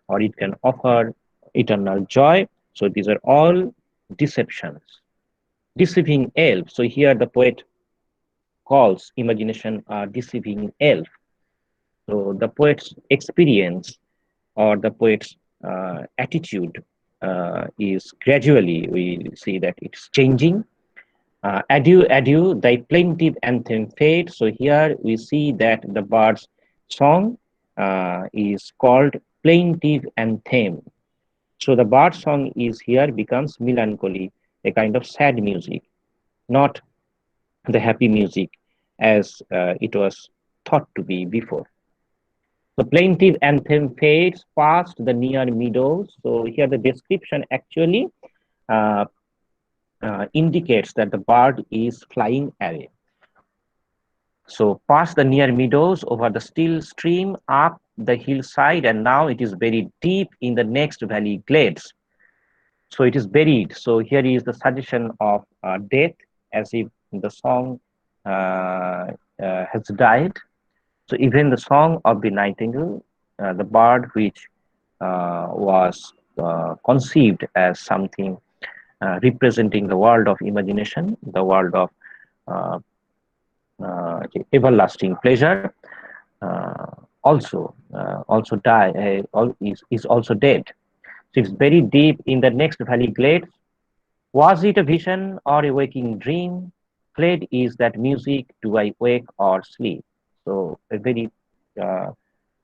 or it can offer eternal joy. So these are all deceptions, deceiving elf. So here the poet calls imagination a deceiving elf. So the poet's experience or the poet's attitude is gradually, we see that it's changing. Adieu, adieu, thy plaintive anthem fade. So here we see that the bird's song is called plaintive anthem. So the bird song is here becomes melancholy, a kind of sad music, not the happy music as it was thought to be before. The plaintive anthem fades past the near meadows. So here the description actually uh, indicates that the bird is flying away. So past the near meadows, over the still stream, up the hillside, and now it is buried deep in the next valley glades. So it is buried. So here is the suggestion of death, as if the song has died. So even the song of the nightingale, the bird which was conceived as something representing the world of imagination, the world of uh, everlasting pleasure, also die is also dead. So it's very deep in the next valley glade. Was it a vision or a waking dream? Fled is that music, do I wake or sleep? So a very uh,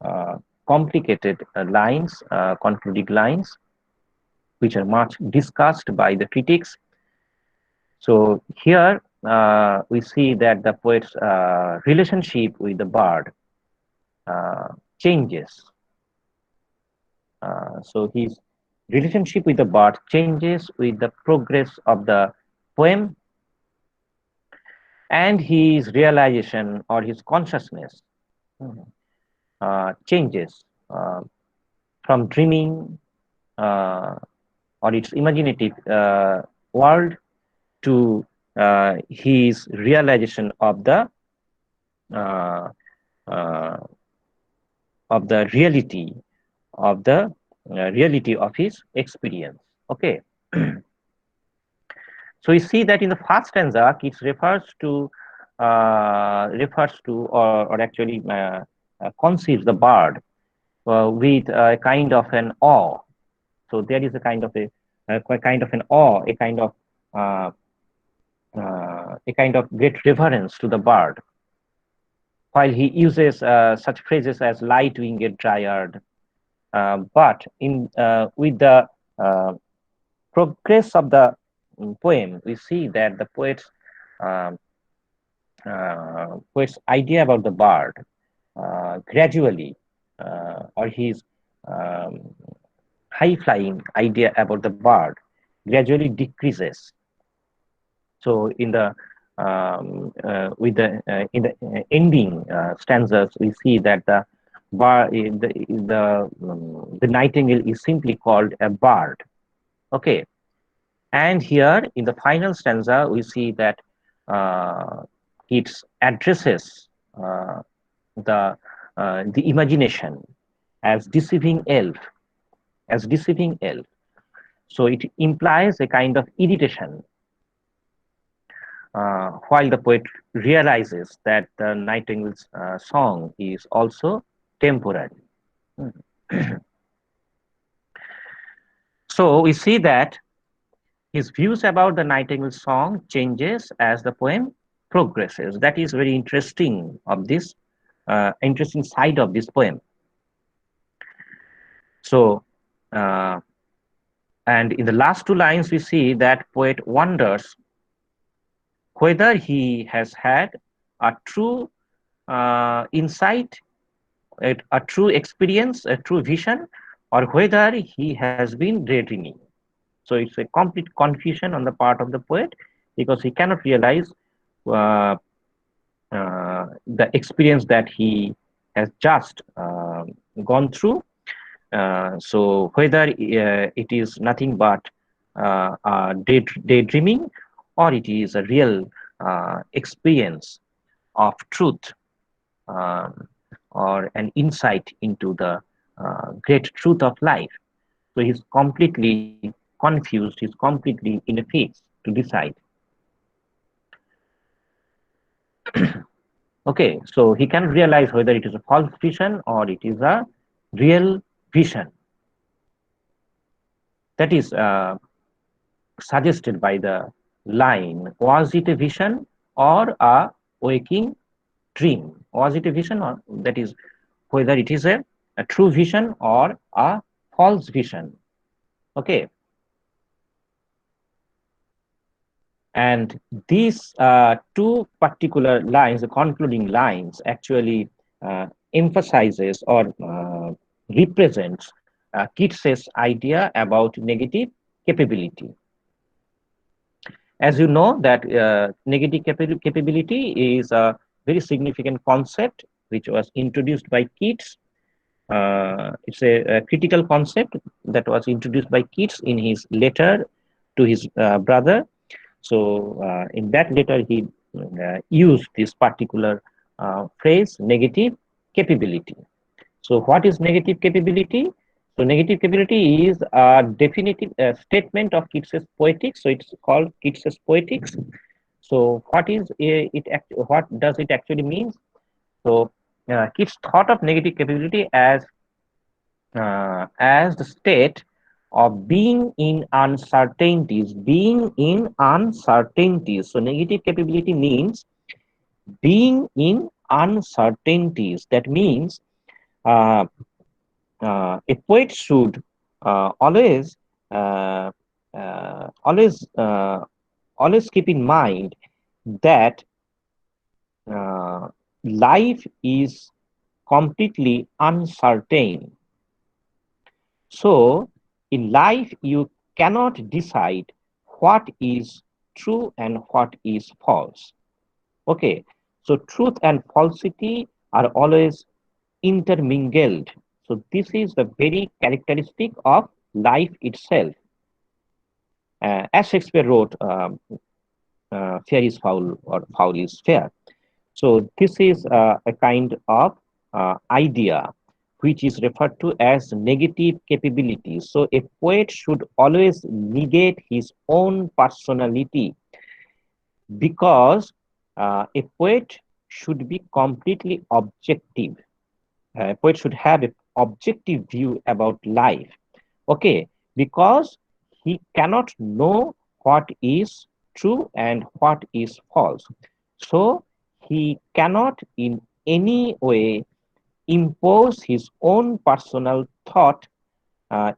uh, complicated lines, concluding lines, which are much discussed by the critics. So here we see that the poet's relationship with the bird uh, changes. So his relationship with the bird changes with the progress of the poem, and his realization or his consciousness changes from dreaming or its imaginative world to his realization uh, uh, of the reality of his experience. Okay. So we see that in the first stanza, Keats or actually conceives the bird with a kind of an awe. So there is a kind of an awe, uh, a kind of great reverence to the bird, while he uses such phrases as light-winged dryad. But in with the uh, progress of the poem, we see that the um, poet's idea about the bird gradually, or his um, high-flying idea about the bird gradually decreases. So in the with the in the ending stanzas, we see that the nightingale is simply called a bird. Okay, and here in the final stanza, we see that uh, it addresses the the imagination as deceiving elf, as deceiving elf. So it implies a kind of irritation, while the poet realizes that the nightingale's song is also temporary. So we see that his views about the nightingale's song changes as the poem progresses. That is very interesting of this interesting side of this poem. So, uh, and in the last two lines, we see that poet wonders whether he has had a true insight, a true experience, a true vision, or whether he has been daydreaming. So it's a complete confusion on the part of the poet because he cannot realize uh, the experience that he has just gone through. So whether it is nothing but daydreaming or it is a real experience of truth, um, or an insight into the great truth of life. So he's completely confused, he's completely in a phase to decide. Okay, so he can realize whether it is a false vision or it is a real vision. That is suggested by the line, was it a vision or a waking dream? Was it a vision, or that is whether it is a true vision or a false vision? Okay, and these two particular lines, the concluding lines, actually emphasizes or represents Keats's idea about negative capability. As you know, that negative capability is a very significant concept which was introduced by Keats. It's a critical concept that was introduced by Keats in his letter to his brother. So in that letter, he used this particular phrase negative capability. So what is negative capability? So negative capability is a definitive statement of Keats's poetics. So it's called Keats's poetics. So what is what does it actually mean? So Keats thought of negative capability as the state of being in uncertainties, being in uncertainties. So negative capability means being in uncertainties. That means uh, a poet should always uh, uh, always uh, always keep in mind that uh, life is completely uncertain. So in life you cannot decide what is true and what is false. Okay, so truth and falsity are always intermingled. So this is the very characteristic of life itself. As Shakespeare wrote, fair is foul or foul is fair. So this is a kind of idea which is referred to as negative capability. So a poet should always negate his own personality because a poet should be completely objective. A poet should have an objective view about life. Okay, because he cannot know what is true and what is false. So he cannot in any way impose his own personal thought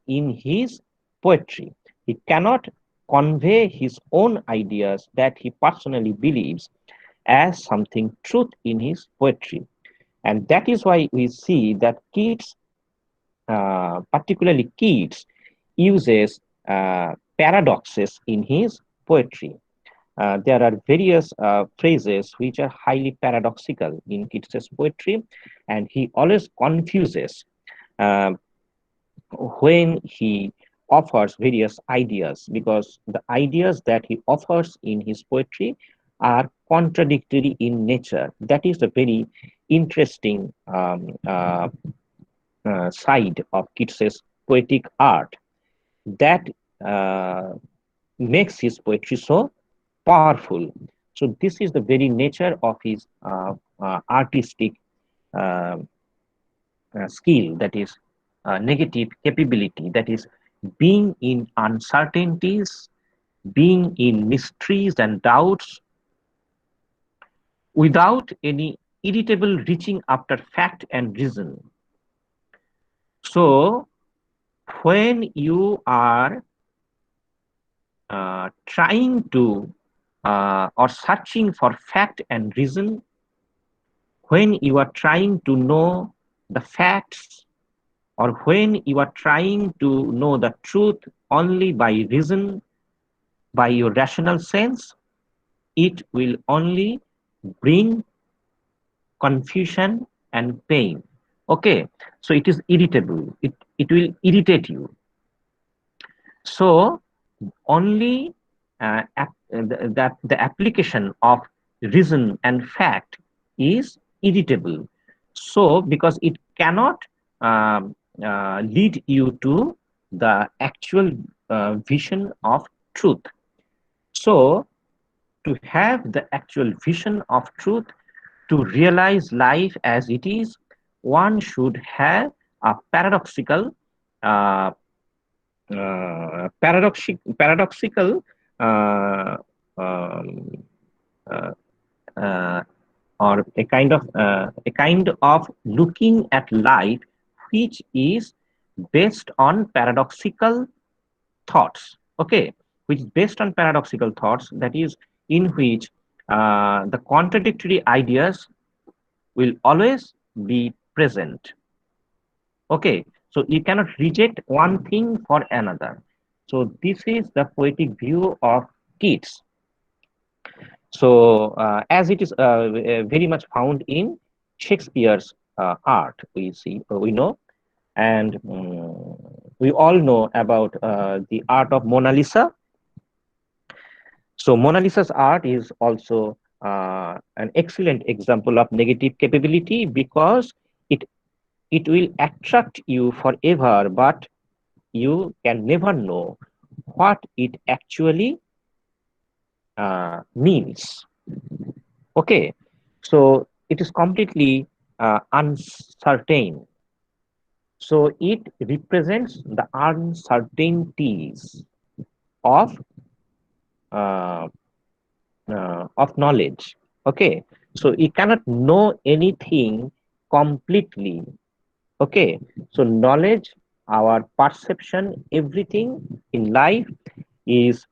in his poetry. He cannot convey his own ideas that he personally believes as something truth in his poetry. And that is why we see that Keats, particularly Keats, uses paradoxes in his poetry. There are various phrases which are highly paradoxical in Keats's poetry, and he always confuses uh, when he offers various ideas because the ideas that he offers in his poetry are contradictory in nature. That is a very interesting side of Keats's poetic art that uh, makes his poetry so powerful. So this is the very nature of his artistic uh, skill, that is negative capability, that is being in uncertainties, being in mysteries and doubts without any irritable reaching after fact and reason. So when you are trying to or searching for fact and reason, when you are trying to know the facts, or when you are trying to know the truth only by reason, by your rational sense, it will only bring confusion and pain. Okay, so it is irritable, it will irritate you. So only the application of reason and fact is irritable. So because it cannot lead you to the actual vision of truth. So to have the actual vision of truth, to realize life as it is, one should have a uh, paradoxical uh, um, uh, uh, or a kind of looking at life which is based on paradoxical thoughts. Okay, which is based on paradoxical thoughts, that is in which the contradictory ideas will always be present. Okay, so you cannot reject one thing for another. So this is the poetic view of Keats. So as it is very much found in Shakespeare's art, we know, and we all know about the art of Mona Lisa. So Mona Lisa's art is also an excellent example of negative capability because it it will attract you forever, but you can never know what it actually means. Okay, so it is completely uncertain. So it represents the uncertainties of uh, of knowledge. Okay, so you cannot know anything completely. Okay, so knowledge, our perception, everything in life is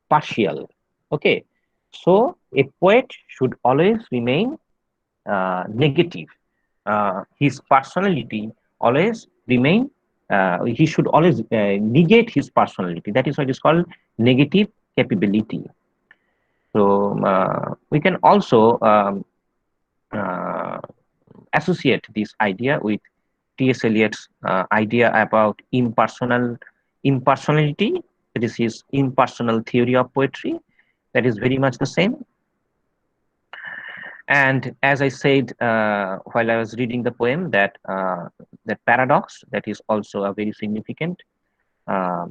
partial. Okay, so a poet should always remain negative. His personality always remain. He should always negate his personality. That is why it is called negative capability. So we can also uh, associate this idea with T.S. Eliot's idea about impersonality. That is his impersonal theory of poetry. That is very much the same. And as I said while I was reading the poem, that that paradox, that is also a very significant uh,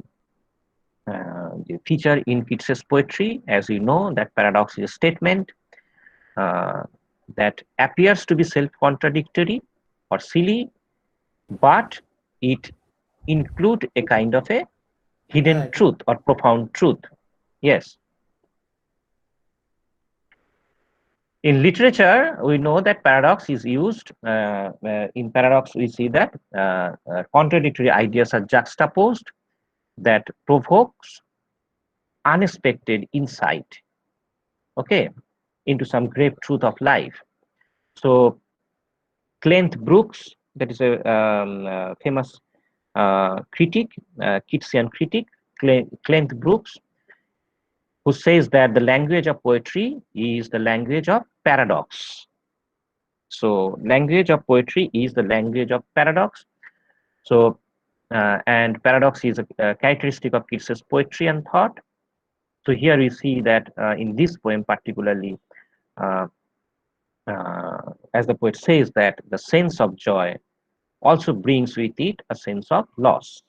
feature in Keats's poetry. As you know, that paradox is a statement uh, that appears to be self-contradictory or silly, but it include a kind of a hidden Right. truth or profound truth. Yes. In literature, we know that paradox is used. In paradox, we see that contradictory ideas are juxtaposed that provokes unexpected insight, okay, into some grave truth of life. So, Clent Brooks, that is a famous critic, Keatsian critic, Clent Brooks, who says that the language of poetry is the language of paradox. So, language of poetry is the language of paradox. So, and paradox is a characteristic of Keats's poetry and thought. So, here we see that in this poem, particularly, uh, as the poet says, that the sense of joy also brings with it a sense of loss.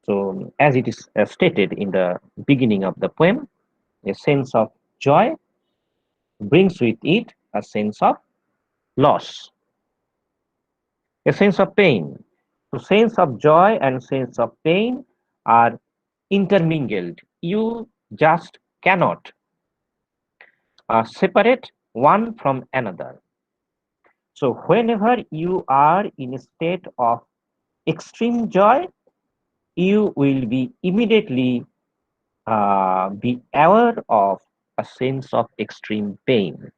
So, as it is stated in the beginning of the poem, a sense of joy brings with it a sense of loss, a sense of pain. So, sense of joy and sense of pain are intermingled. You just cannot separate one from another. So, whenever you are in a state of extreme joy, you will be immediately be aware of a sense of extreme pain.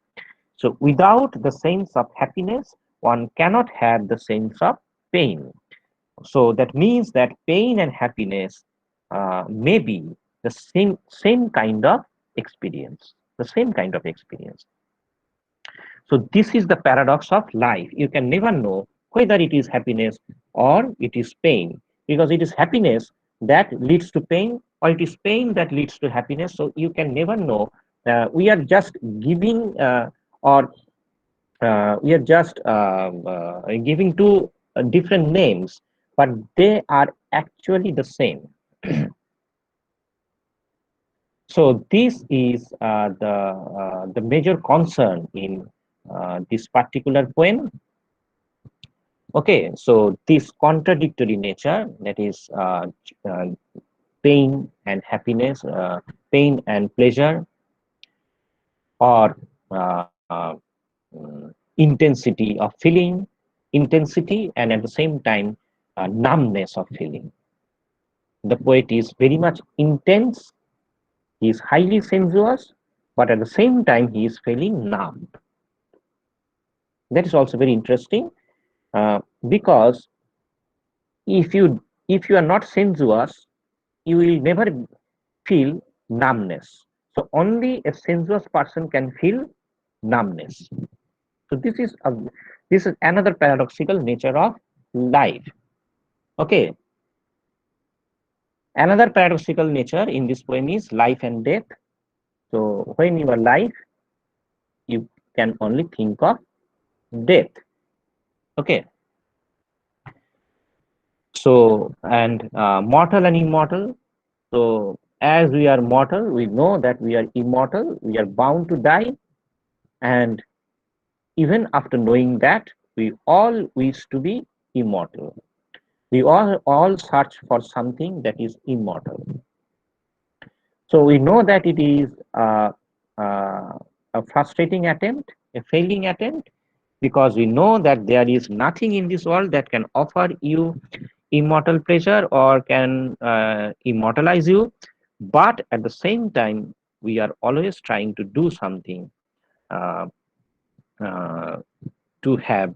So, without the sense of happiness, one cannot have the sense of pain. So, that means that pain and happiness may be the same kind of experience, the same kind of experience. So, this is the paradox of life. You can never know whether it is happiness or it is pain, because it is happiness that leads to pain, or it is pain that leads to happiness. So, you can never know. We are just giving or we are just giving two different names, but they are actually the same. So this is the major concern in this particular poem. Okay, so this contradictory nature, that is uh, pain and happiness, pain and pleasure, or intensity of feeling, intensity, and at the same time, numbness of feeling. The poet is very much intense, he is highly sensuous, but at the same time, he is feeling numb. That is also very interesting because if you if you are not sensuous, you will never feel numbness. So only a sensuous person can feel numbness. So this is another paradoxical nature of life. Okay, Another paradoxical nature in this poem is life and death. So when you are alive, you can only think of death. Okay. So, and mortal and immortal. So as we are mortal, we know that we are immortal, we are bound to die. And even after knowing that, we all wish to be immortal. We all search for something that is immortal. So we know that it is a frustrating attempt, a failing attempt, because we know that there is nothing in this world that can offer you immortal pleasure or can immortalize you. But at the same time, we are always trying to do something uh, uh, to have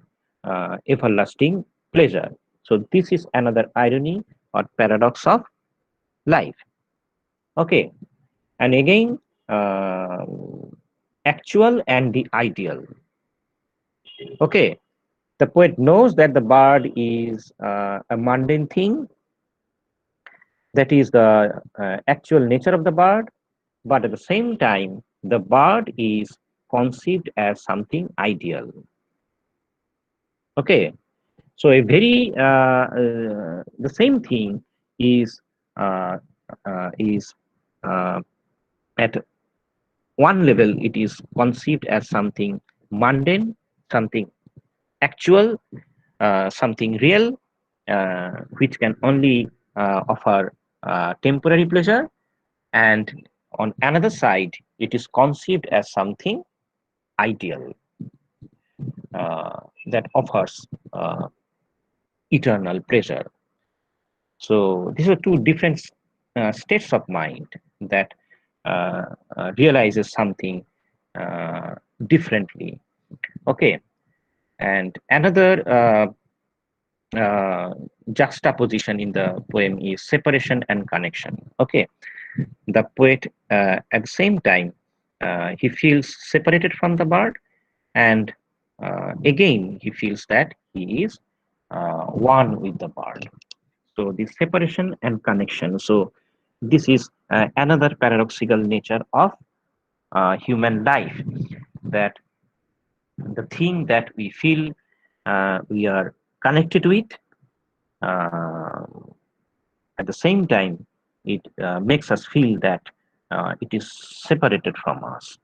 everlasting pleasure. So this is another irony or paradox of life. Okay, and again, uh, actual and the ideal. Okay, the poet knows that the bird is a mundane thing, that is the actual nature of the bird, but at the same time, the bird is conceived as something ideal. Okay, so a very the same thing is uh, is at one level it is conceived as something mundane, something actual, something real, which can only offer temporary pleasure, and on another side, it is conceived as something ideal that offers eternal pleasure. So these are two different states of mind that uh, realizes something uh, differently. Okay, and another uh, juxtaposition in the poem is separation and connection. Okay, the poet at the same time he feels separated from the bird, and again he feels that he is one with the bird. So the separation and connection. So this is another paradoxical nature of human life, that the thing that we feel we are connected with, uh, at the same time, it makes us feel that it is separated from us.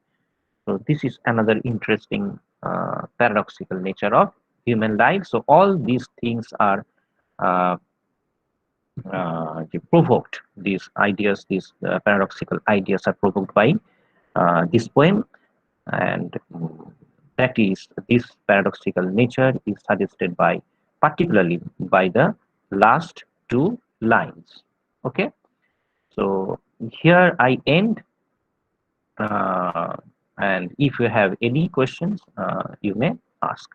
So this is another interesting paradoxical nature of human life. So all these things are uh, provoked. These ideas, these paradoxical ideas, are provoked by this poem, and that is this paradoxical nature is suggested by particularly by the last two lines. Okay, so here I end, uh, and if you have any questions, you may ask.